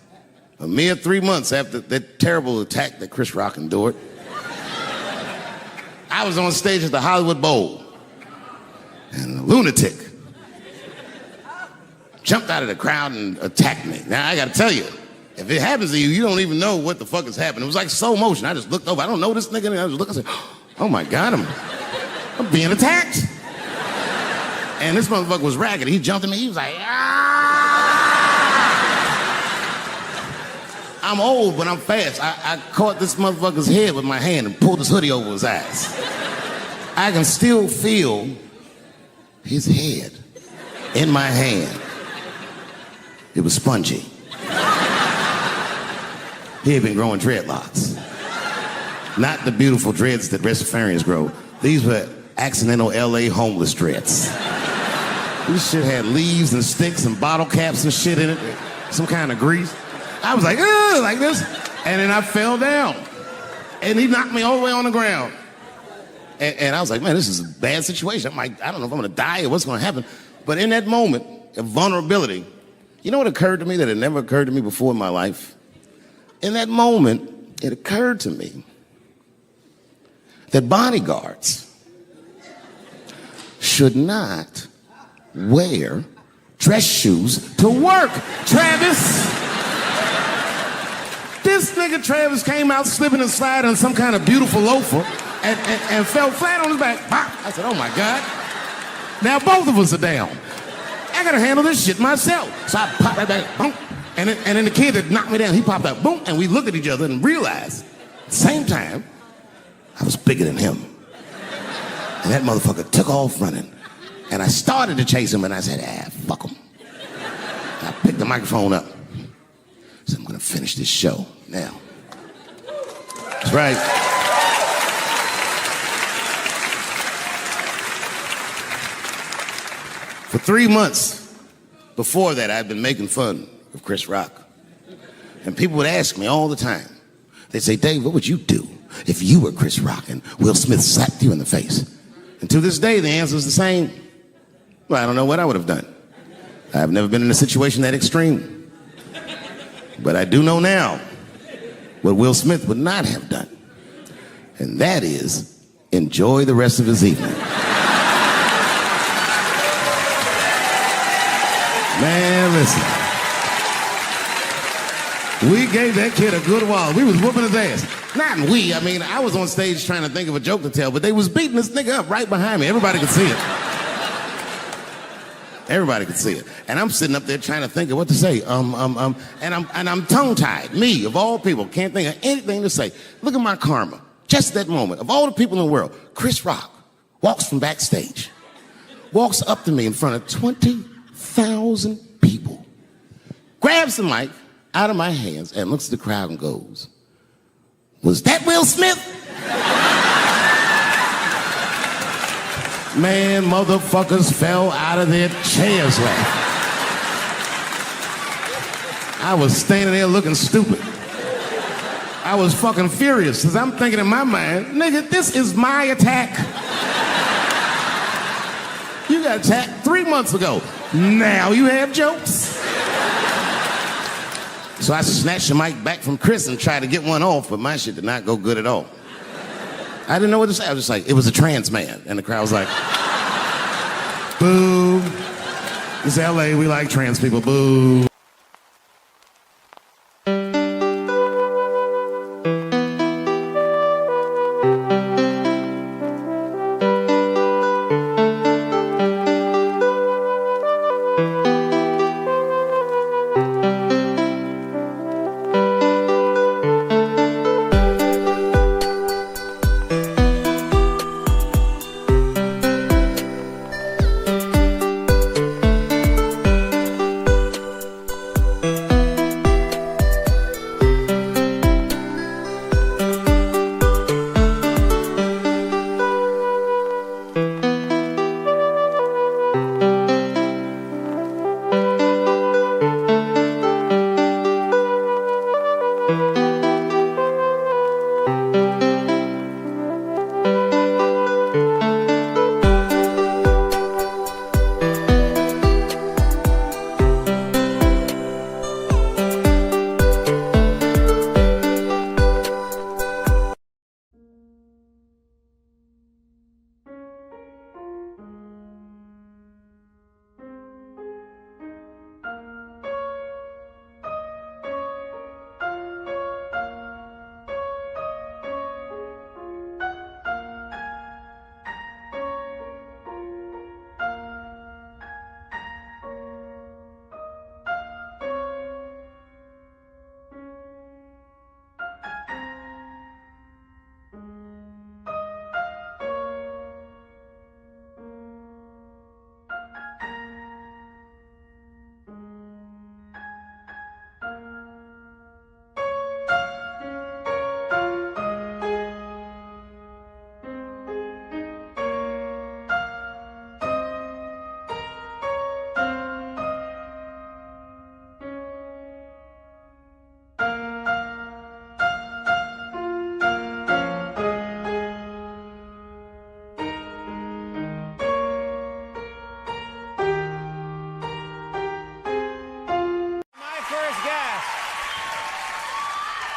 a mere 3 months after that terrible attack that Chris Rock endured, I was on stage at the Hollywood Bowl, and a lunatic jumped out of the crowd and attacked me. Now, I gotta tell you, if it happens to you, you don't even know what the fuck is happening. It was like slow motion. I just looked over. I don't know this nigga. And I was looking and said, oh my God, I'm being attacked. And this motherfucker was ragged. He jumped at me. He was like, ah! I'm old, but I'm fast. I caught this motherfucker's head with my hand and pulled his hoodie over his eyes. I can still feel his head in my hand. It was spongy. He had been growing dreadlocks. Not the beautiful dreads that Rastafarians grow. These were accidental LA homeless dreads. This shit had leaves and sticks and bottle caps and shit in it. Some kind of grease. I was like, ugh, like this. And then I fell down. And he knocked me all the way on the ground. And I was like, man, this is a bad situation. I'm like, I don't know if I'm gonna die or what's gonna happen. But in that moment of vulnerability, you know what occurred to me that had never occurred to me before in my life? In that moment, it occurred to me that bodyguards should not wear dress shoes to work. Travis! This nigga Travis came out slipping and sliding on some kind of beautiful loafer and fell flat on his back. I said, oh my God. Now both of us are down. I gotta handle this shit myself. So I popped that back, boom. And then the kid that knocked me down, he popped out, boom. And we looked at each other and realized, at the same time, I was bigger than him. And that motherfucker took off running. And I started to chase him and I said, fuck him. And I picked the microphone up. So I'm gonna finish this show now. That's right. For 3 months before that, I'd been making fun of Chris Rock. And people would ask me all the time. They'd say, Dave, what would you do if you were Chris Rock and Will Smith slapped you in the face? And to this day, the answer is the same. Well, I don't know what I would have done. I've never been in a situation that extreme. But I do know now what Will Smith would not have done. And that is enjoy the rest of his evening. Man, listen. We gave that kid a good while. We was whooping his ass. Not we, I mean, I was on stage trying to think of a joke to tell, but they was beating this nigga up right behind me. Everybody could see it. Everybody could see it. And I'm sitting up there trying to think of what to say. And I'm tongue-tied. Me, of all people, can't think of anything to say. Look at my karma. Just that moment. Of all the people in the world, Chris Rock walks from backstage, walks up to me in front of 20,000 people, grabs the mic out of my hands and looks at the crowd and goes, was that Will Smith? Man, motherfuckers fell out of their chairs laughing. I was standing there looking stupid. I was fucking furious because I'm thinking in my mind, nigga, this is my attack. You got attacked 3 months ago. Now you have jokes. So I snatched the mic back from Chris and tried to get one off, but my shit did not go good at all. I didn't know what to say. I was just like, it was a trans man. And the crowd was like, boo. It's LA, we like trans people, boo.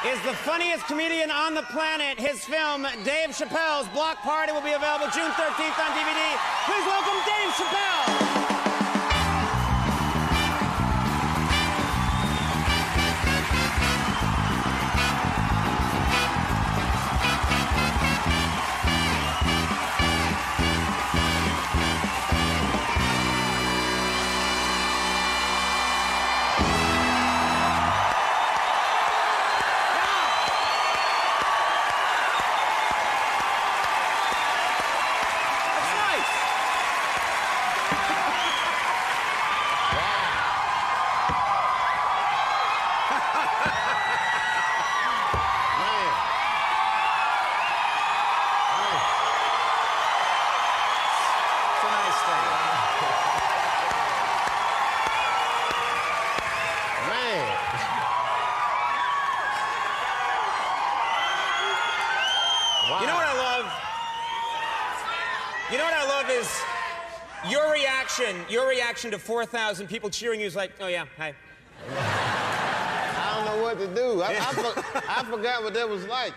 is the funniest comedian on the planet. His film, Dave Chappelle's Block Party, will be available June 13th on DVD. Please welcome Dave Chappelle. You know what I love is your reaction to 4,000 people cheering you is like, oh yeah, hi. I don't know what to do. I forgot what that was like.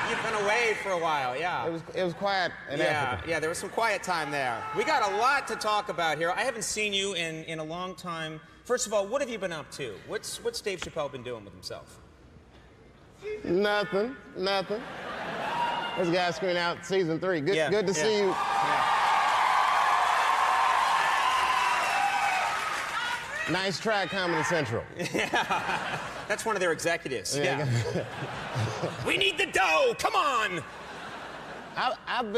You've been away for a while, yeah. It was quiet in Africa. Yeah, there was some quiet time there. We got a lot to talk about here. I haven't seen you in a long time. First of all, what have you been up to? What's Dave Chappelle been doing with himself? Nothing. This guy screened out season 3. Good to see you. Yeah. Nice try, Comedy Central. Yeah, that's one of their executives. Yeah. We need the dough. Come on. I've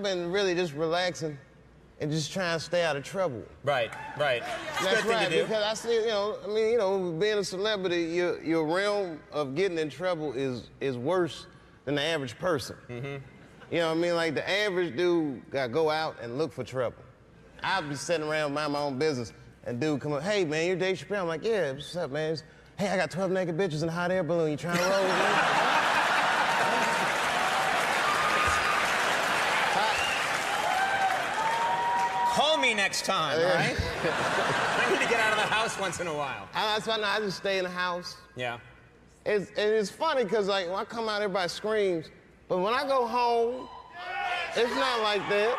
been really just relaxing and just trying to stay out of trouble. Right. That's right, because I see, being a celebrity, your realm of getting in trouble is worse than the average person. Mm-hmm. You know what I mean? Like the average dude got to go out and look for trouble. I'll be sitting around mind my own business and dude come up, hey man, you're Dave Chappelle. I'm like, yeah, what's up, man? Hey, I got 12 naked bitches in a hot air balloon. You trying to roll with me? Call me next time, all right? I need to get out of the house once in a while. That's why I just stay in the house. Yeah. It's funny because like when I come out, everybody screams, but when I go home, it's not like that.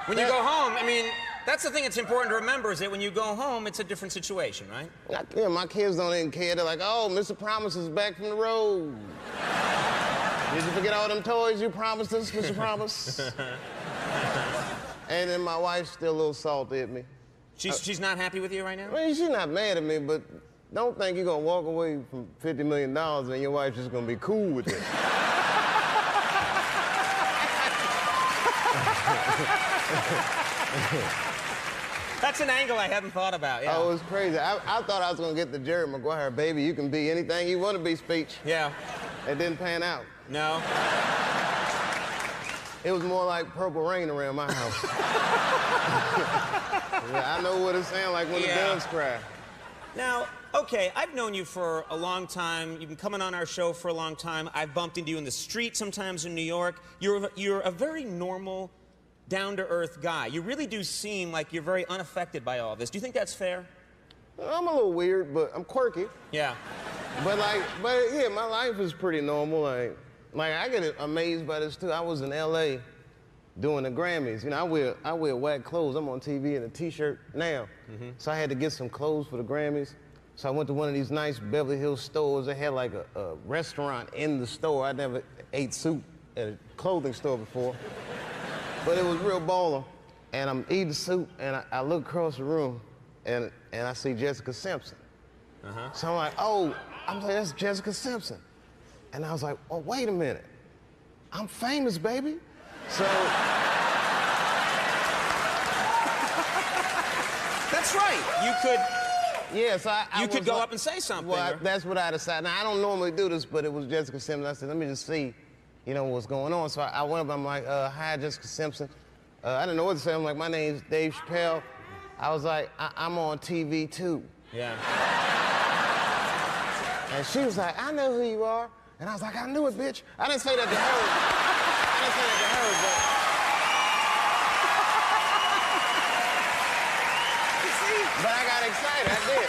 When you go home, I mean, that's the thing that's important to remember is that when you go home, it's a different situation, right? Yeah, my kids don't even care. They're like, oh, Mr. Promise is back from the road. Did you forget all them toys you promised us, Mr. Promise? And then my wife's still a little salty at me. She's not happy with you right now? I mean, she's not mad at me, but don't think you're gonna walk away from $50 million and your wife's just gonna be cool with it. That's an angle I hadn't thought about, yeah. Oh, it was crazy. I thought I was gonna get the Jerry Maguire, baby, you can be anything you wanna be speech. Yeah. It didn't pan out. No? It was more like Purple Rain around my house. I know what it sounds like when the doves cry. Now, okay, I've known you for a long time. You've been coming on our show for a long time. I've bumped into you in the street sometimes in New York. You're a very normal, down-to-earth guy. You really do seem like you're very unaffected by all this. Do you think that's fair? I'm a little weird, but I'm quirky. Yeah. But yeah, my life is pretty normal. Like I get amazed by this too. I was in LA doing the Grammys. You know, I wear whack clothes. I'm on TV in a t-shirt now. Mm-hmm. So I had to get some clothes for the Grammys. So I went to one of these nice Beverly Hills stores. They had like a restaurant in the store. I never ate soup at a clothing store before. But it was real baller. And I'm eating soup and I look across the room and I see Jessica Simpson. Uh-huh. So I'm like, oh, that's Jessica Simpson. And I was like, oh, wait a minute. I'm famous, baby. So. That's right. You could. Yeah, so you could go up and say something. Well, that's what I decided. Now, I don't normally do this, but it was Jessica Simpson. I said, let me just see, what's going on. So I went up, I'm like, hi, Jessica Simpson. I didn't know what to say. I'm like, my name's Dave Chappelle. I was like, I'm on TV too. Yeah. And she was like, I know who you are. And I was like, I knew it, bitch. I didn't say that to her. But I got excited, I did.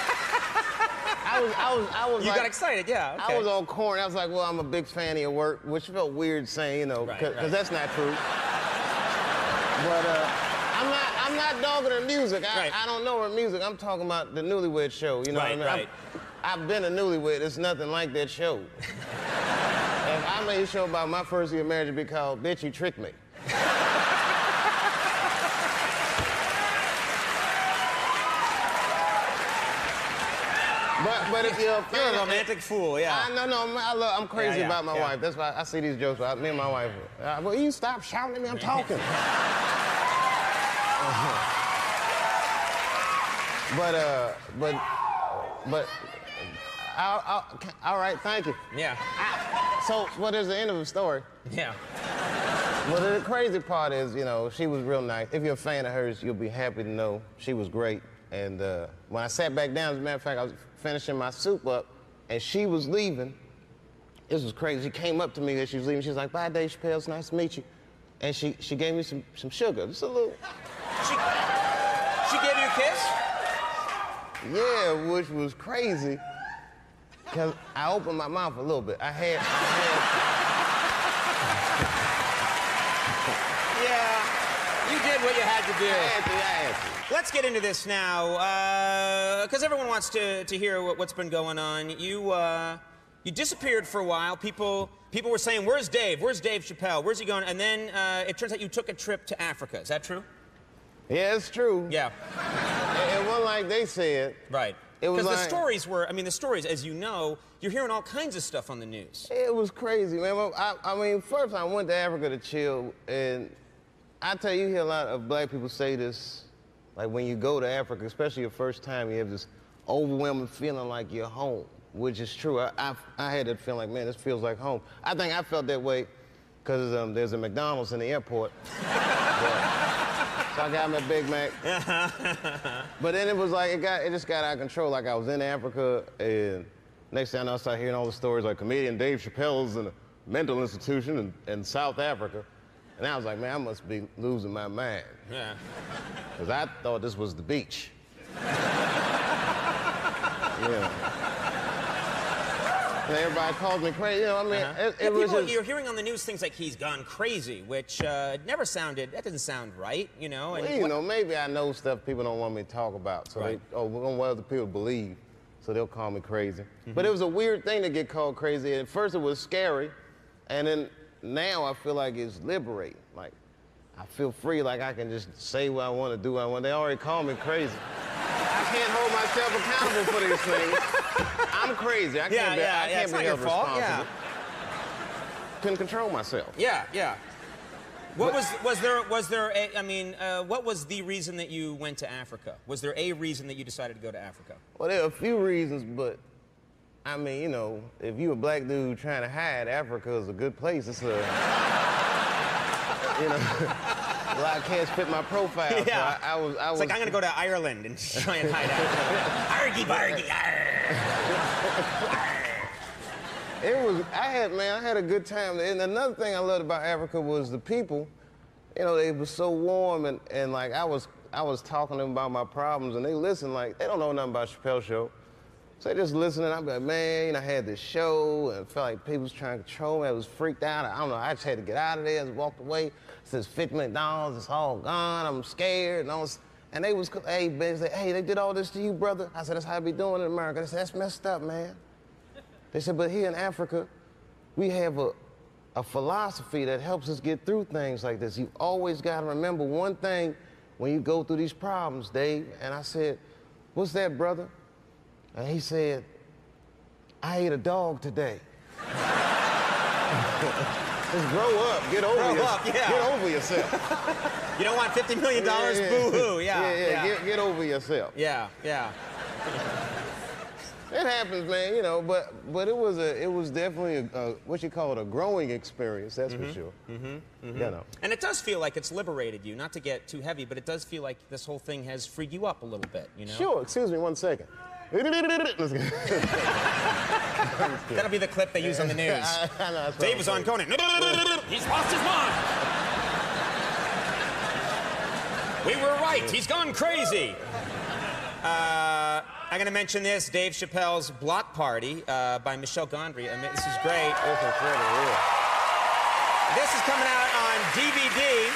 I I was You like, got excited, yeah. Okay. I was all corny. I was like, well, I'm a big fan of your work, which felt weird saying, you know, because that's not true. But I'm not dogging her music. I don't know her music. I'm talking about the Newlywed Show. You know what I mean? Right. I've been a newlywed. It's nothing like that show. If I made a show about my first year of marriage, it'd be called "Bitch, You Tricked Me." But if you're a romantic fool, yeah. I'm crazy Yeah, about my wife. That's why I see these jokes about me and my wife. Well, you stop shouting at me. I'm talking. All right, thank you. Yeah. So there's the end of the story. Yeah. Well, the crazy part is, you know, she was real nice. If you're a fan of hers, you'll be happy to know she was great. And when I sat back down, as a matter of fact, I was finishing my soup up, and she was leaving. This was crazy. She came up to me as she was leaving. She was like, "Bye, Dave Chappelle. It's nice to meet you." And she gave me some sugar, just a little. She gave you a kiss? Yeah, which was crazy, because I opened my mouth a little bit. I had Yeah, you did what you had to do. I had to. Let's get into this now, because everyone wants to hear what's been going on. You disappeared for a while. People were saying, "Where's Dave? Where's Dave Chappelle? Where's he going?" And then it turns out you took a trip to Africa. Is that true? Yeah, it's true. Yeah. It wasn't like they said. Right. It was because like, the stories, as you know, you're hearing all kinds of stuff on the news. It was crazy, man. I mean, first I went to Africa to chill, and I tell you, hear a lot of black people say this. Like when you go to Africa, especially your first time, you have this overwhelming feeling like you're home, which is true. I had that feeling like, man, this feels like home. I think I felt that way because there's a McDonald's in the airport. So I got my Big Mac. But then it was like, it just got out of control. Like I was in Africa, and next thing I know, I started hearing all the stories like comedian Dave Chappelle's in a mental institution in South Africa. And I was like, man, I must be losing my mind. Yeah. Because I thought this was the beach. Yeah. And everybody calls me crazy. You know, I mean, it was just... You're hearing on the news things like he's gone crazy, which that didn't sound right, you know? And well, you know, maybe I know stuff people don't want me to talk about. So we're going to what other people believe. So they'll call me crazy. Mm-hmm. But it was a weird thing to get called crazy. At first it was scary. And then now I feel like it's liberating. Like, I feel free, like I can just say what I want to do what I want. They already call me crazy. I can't hold myself accountable for these things. I'm crazy. I can't be held responsible. Yeah. Couldn't control myself. Yeah. What was the reason that you went to Africa? Was there a reason that you decided to go to Africa? Well, there are a few reasons, but I mean, you know, if you a black dude trying to hide, Africa is a good place. It's a, you know, a lot of cats fit my profile. Yeah. So I was. It's like I'm gonna go to Ireland and try and hide out. Argy bargy. I had a good time. And another thing I loved about Africa was the people. You know, they were so warm and like I was talking to them about my problems and they listened like they don't know nothing about Chappelle's show. So they just listening. I'm like, man, I had this show and it felt like people was trying to control me. I was freaked out. I don't know. I just had to get out of there. I just walked away. It says $50 million. It's all gone. I'm scared. And they was, hey, they did all this to you, brother. I said, that's how I be doing in America. They said, that's messed up, man. They said, but here in Africa, we have a philosophy that helps us get through things like this. You've always got to remember one thing when you go through these problems, Dave. And I said, what's that, brother? And he said, I ate a dog today. Just grow up, get over yourself. You don't want $50 million? Boo-hoo, yeah. Get over yourself. Yeah. It happens, man, you know, but it was definitely a growing experience, that's for sure. You know. And it does feel like it's liberated you, not to get too heavy, but it does feel like this whole thing has freed you up a little bit, you know? Sure, excuse me 1 second. That'll be the clip they use on the news. I know, Dave was on Conan. He's lost his mind. We were right. He's gone crazy. I'm going to mention this, Dave Chappelle's Block Party by Michelle Gondry. I mean, this is great. This is coming out on DVD,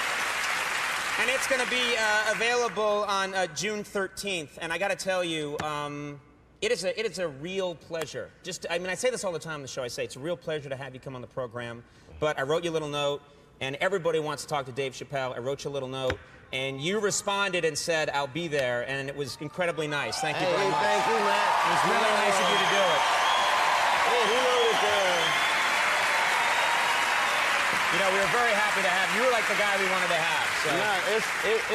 and it's going to be available on June 13th. And I got to tell you, it is a real pleasure. I mean, I say this all the time on the show. I say it's a real pleasure to have you come on the program. But I wrote you a little note, and everybody wants to talk to Dave Chappelle. I wrote you a little note, and you responded and said, "I'll be there," and it was incredibly nice. Thank you very much. Thank you, man. It was really nice of you to do it. You know, we were very happy to have you. You were like the guy we wanted to have. So. No,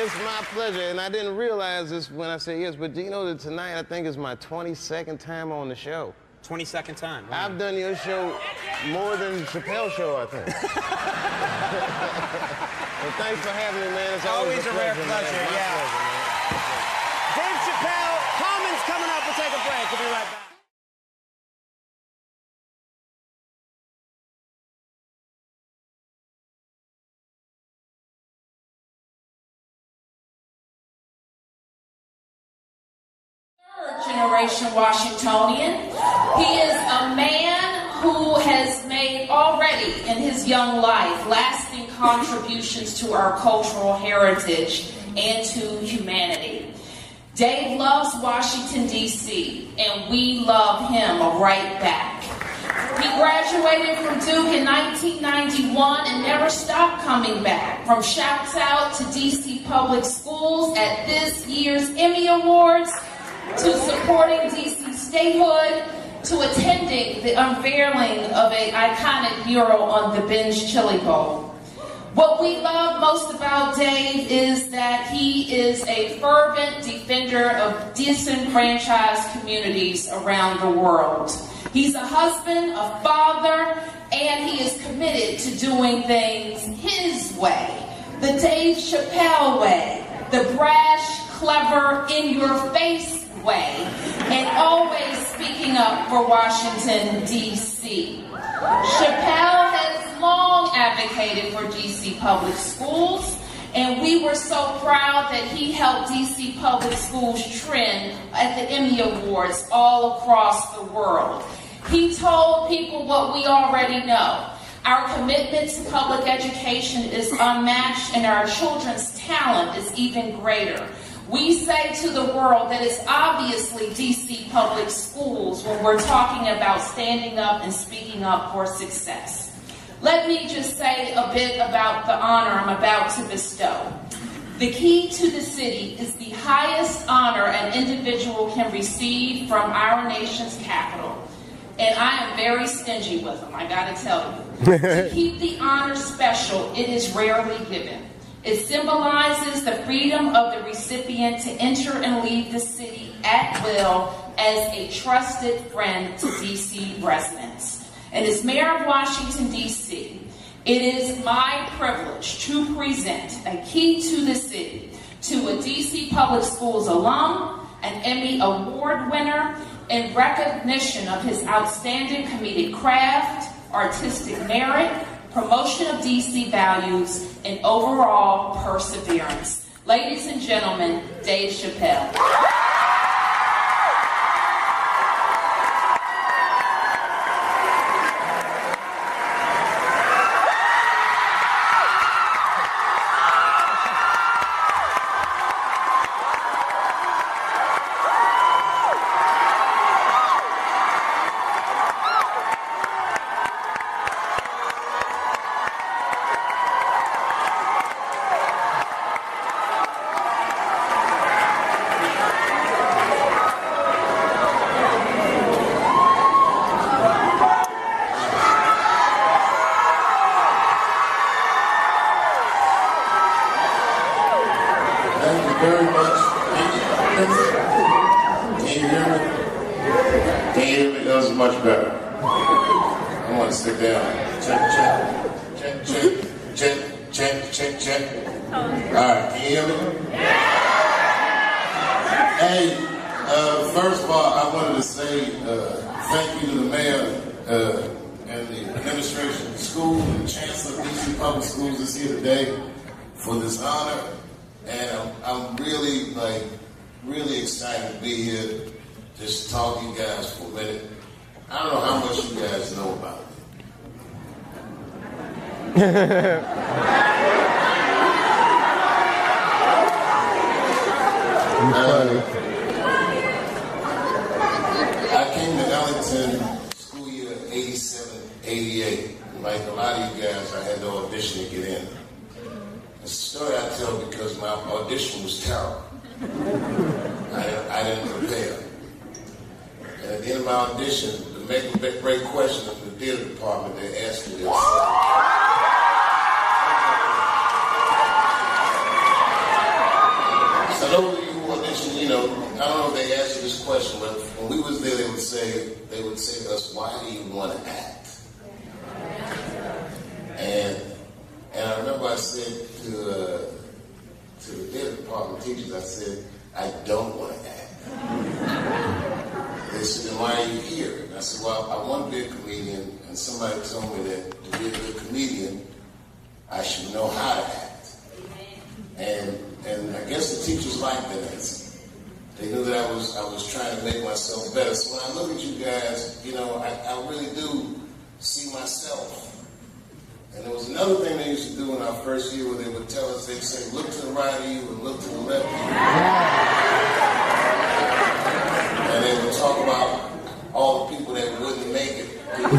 it's my pleasure, and I didn't realize this when I said yes, but do you know that tonight I think is my 22nd time on the show. 22nd time. Wow. I've done your show more than Chappelle's show, I think. Well, thanks for having me, man. It's always a rare pleasure, yeah. Dave Chappelle, Common's coming up. We'll take a break. We'll be right back. Generation Washingtonian. He is a man who has made already in his young life lasting contributions to our cultural heritage and to humanity. Dave loves Washington, D.C., and we love him right back. He graduated from Duke in 1991 and never stopped coming back. From shouts out to D.C. public schools at this year's Emmy Awards, to supporting D.C. statehood, to attending the unveiling of an iconic mural on the Ben's Chili Bowl. What we love most about Dave is that he is a fervent defender of disenfranchised communities around the world. He's a husband, a father, and he is committed to doing things his way, the Dave Chappelle way, the brash, clever, in-your-face way, and always speaking up for Washington, D.C. Chappelle has long advocated for D.C. public schools, and we were so proud that he helped D.C. public schools trend at the Emmy Awards all across the world. He told people what we already know. Our commitment to public education is unmatched, and our children's talent is even greater. We say to the world that it's obviously D.C. public schools when we're talking about standing up and speaking up for success. Let me just say a bit about the honor I'm about to bestow. The key to the city is the highest honor an individual can receive from our nation's capital. And I am very stingy with them, I gotta tell you. To keep the honor special, it is rarely given. It symbolizes the freedom of the recipient to enter and leave the city at will as a trusted friend to D.C. residents. And as Mayor of Washington, D.C., it is my privilege to present a key to the city to a D.C. Public Schools alum, an Emmy Award winner, in recognition of his outstanding comedic craft, artistic merit, promotion of D.C. values, and overall perseverance. Ladies and gentlemen, Dave Chappelle. very much. Can you hear me? Can you hear me? That was much better. I want to sit down. Check. All right, can you hear me? Hey, first of all, I wanted to say thank you to the mayor and the administration of the school and the chancellor of DC Public Schools is here today for this honor. And I'm really excited to be here just talk to you guys for a minute. I don't know how much you guys know about me. I came to Ellington school year 87, 88. Like a lot of you guys, I had to audition to get in. It's a story I tell because my audition was terrible. I didn't prepare. And at the end of my audition, the make or break question of the theater department, they asked me this. So those of you who audition, you know, I don't know if they asked you this question, but when we was there, they would say to us, why do you want to act? And I remember I said to the theater department teachers, I said, I don't want to act. They said, then why are you here? And I said, well, I want to be a comedian, and somebody told me that to be a good comedian, I should know how to act. And I guess the teachers liked that answer. They knew that I was trying to make myself better. So when I look at you guys, you know, I really do see myself. And there was another thing they used to do in our first year where they would tell us, they'd say, look to the right of you and look to the left of you. And they would talk about all the people that wouldn't make it. And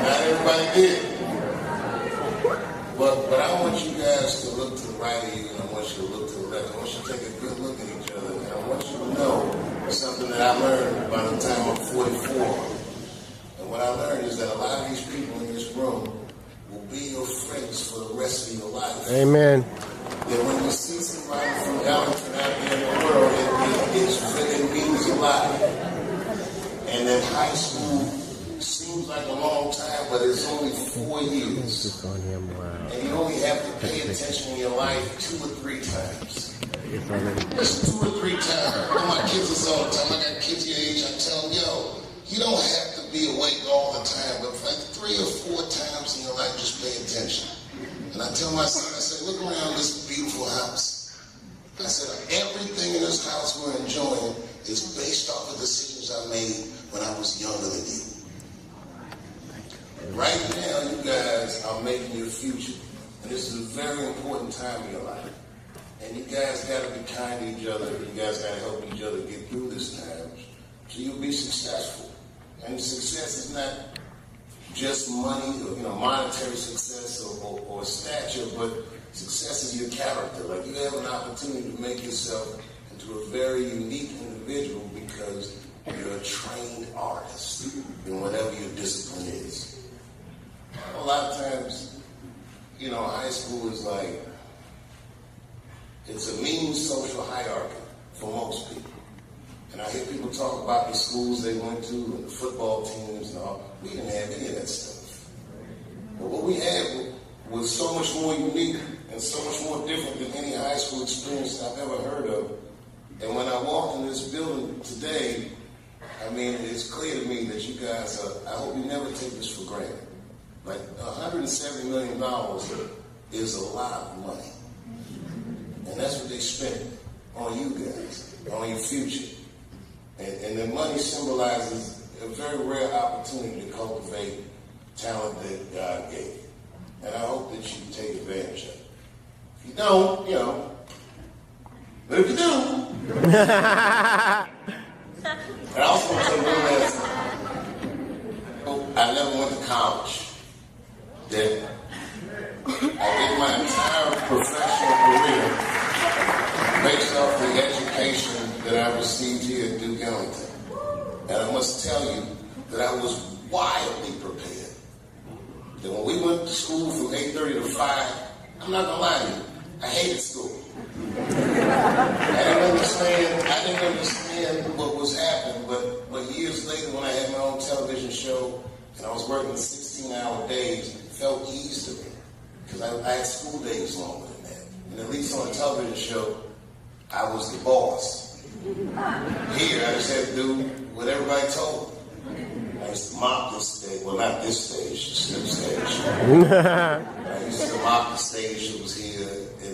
not everybody did. But I want you guys to look to the right of you and I want you to look to the left. I want you to take a good look at each other. And I want you to know something that I learned by the time I'm 44. And what I learned is that a lot of these people in this room will be your friends for the rest of your life. Amen. That when you see somebody from Ellington out there in the world, it means a lot. And that high school seems like a long time, but it's only 4 years. And you only have to pay attention in your life 2 or 3 times. Just 2 or 3 times. I tell my kids this all the time. I got kids your age. I tell them, yo, you don't have to be awake all the time, but like 3 or 4 times in your life, just pay attention. And I tell my son, I say, look around this beautiful house. I said, everything in this house we're enjoying is based off of decisions I made when I was younger than you. Right now, you guys are making your future. And this is a very important time in your life. And you guys got to be kind to each other. You guys got to help each other get through this time so you'll be successful. And success is not just money or monetary success or stature, but success is your character. Like you have an opportunity to make yourself into a very unique individual because you're a trained artist in whatever your discipline is. A lot of times, high school is like, it's a mean social hierarchy for most people. And I hear people talk about the schools they went to and the football teams and all. We didn't have any of that stuff. But what we had was so much more unique and so much more different than any high school experience I've ever heard of. And when I walk in this building today, it's clear to me that you guys I hope you never take this for granted. Like $170 million is a lot of money. And that's what they spent on you guys, on your future. And the money symbolizes a very rare opportunity to cultivate talent that God gave you. And I hope that you take advantage of it. If you don't, but if you do, I also want to tell you one last thing. I never went to college. That I did my entire professional career based off the education that I received here at Duke Ellington. And I must tell you that I was wildly prepared. That when we went to school from 8:30 to 5, I'm not gonna lie to you, I hated school. I didn't understand what was happening, but years later when I had my own television show and I was working 16-hour days, it felt easy to me. Because I had school days longer than that. And at least on a television show, I was the boss. Here, I just had to do what everybody told me. I used to mop this stage. Well, not this stage, the Snoop stage. I used to mop the stage that was here,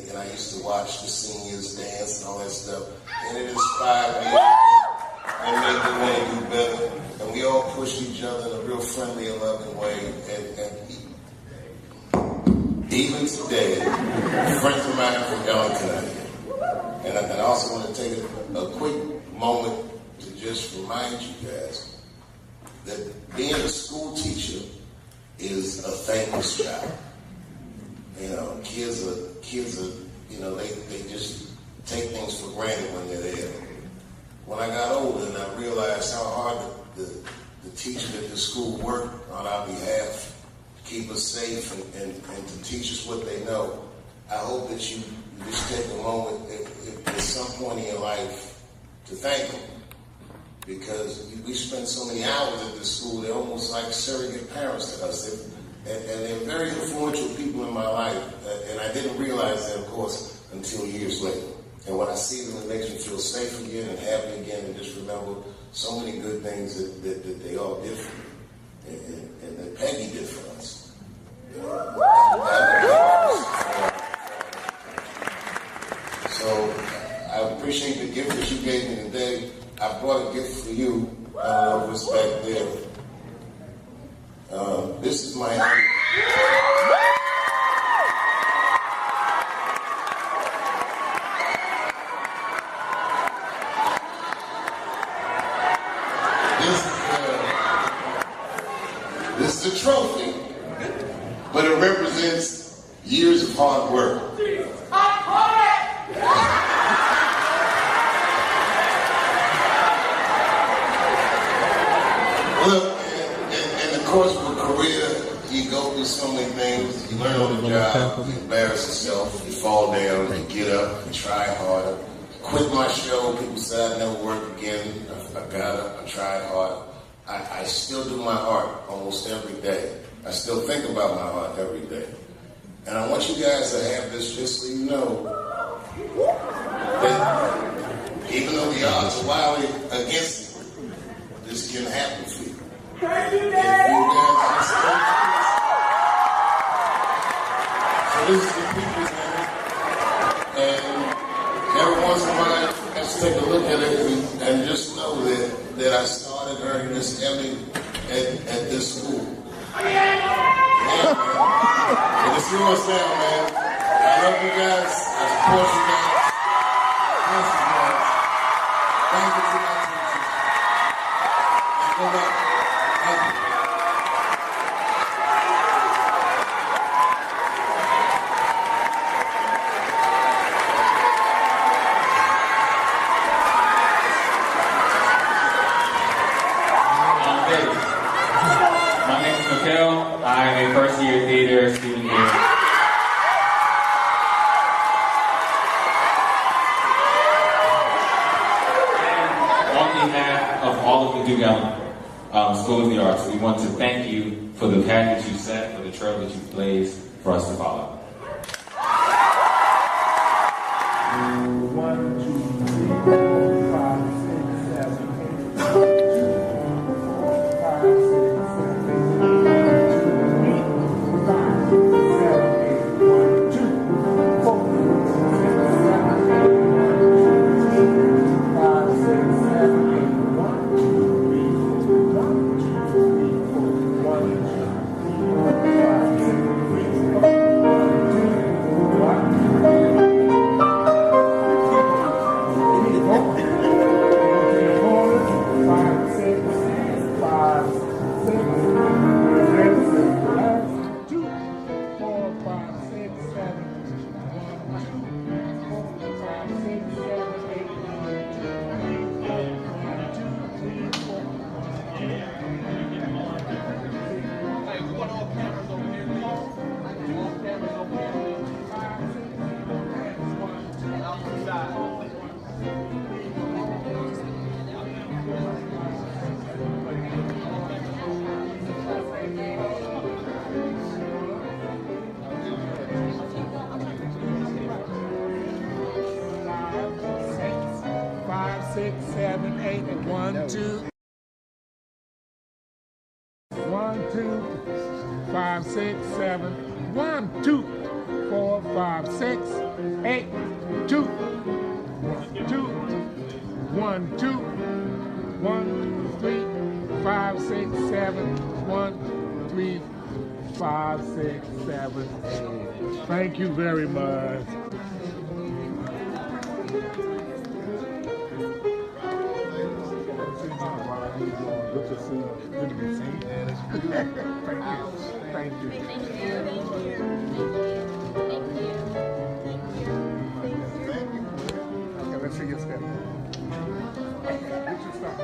and I used to watch the seniors dance and all that stuff. And it inspired me and made me want to do better. And we all pushed each other in a real friendly and loving way. And even today, friends of mine from Connecticut. And I also want to take a quick moment to just remind you guys that being a school teacher is a thankless job. You know, kids are, you know, they just take things for granted when they're there. When I got older and I realized how hard the teachers at the school work on our behalf to keep us safe and to teach us what they know, I hope that you just take a moment at some point in your life to thank them. Because we spend so many hours at this school, they're almost like surrogate parents to us. And they're very influential people in my life. And I didn't realize that, of course, until years later. And when I see them, it makes me feel safe again and happy again, and just remember so many good things that they all did for me, and that Peggy did for us. So I appreciate the gift that you gave me today. I brought a gift for you. I don't know if it's back there. This is my This is a trophy, but it represents years of hard work. Look, in the course of a career, you go through so many things. You learn on the job, you embarrass yourself, you fall down, you get up, you try harder. Quit my show, people said I'd never work again. I got up, I tried hard. I still do my art almost every day. I still think about my art every day. And I want you guys to have this just so you know that even though the odds are wildly against you, this can happen for you. If you guys just so this is the people's name. And every once in a while, let's take a look at it and just know that I started earning this Emmy at this school. Yeah, man. And it's yours now, man. I love you guys. I support you guys. Thank you guys. Thank you to my teachers. And go back. Thank you. My name is Mikhail. I'm a first-year theater student here. And on behalf of all of the Duke School of the Arts, we want to thank you for the path that you set, for the trail that you blazed for us to follow. 5, 6, 7. 1, 2, 4, 5, 6, 8, 2, 1, 2, 1, 2, 1, 3, 5, 6, 7, 1, 3, 5, 6, 7, 8. Thank you very much. Good to see you. Good to be seen. Thank you. Thank you. Okay, let's see your step. Get your stuff.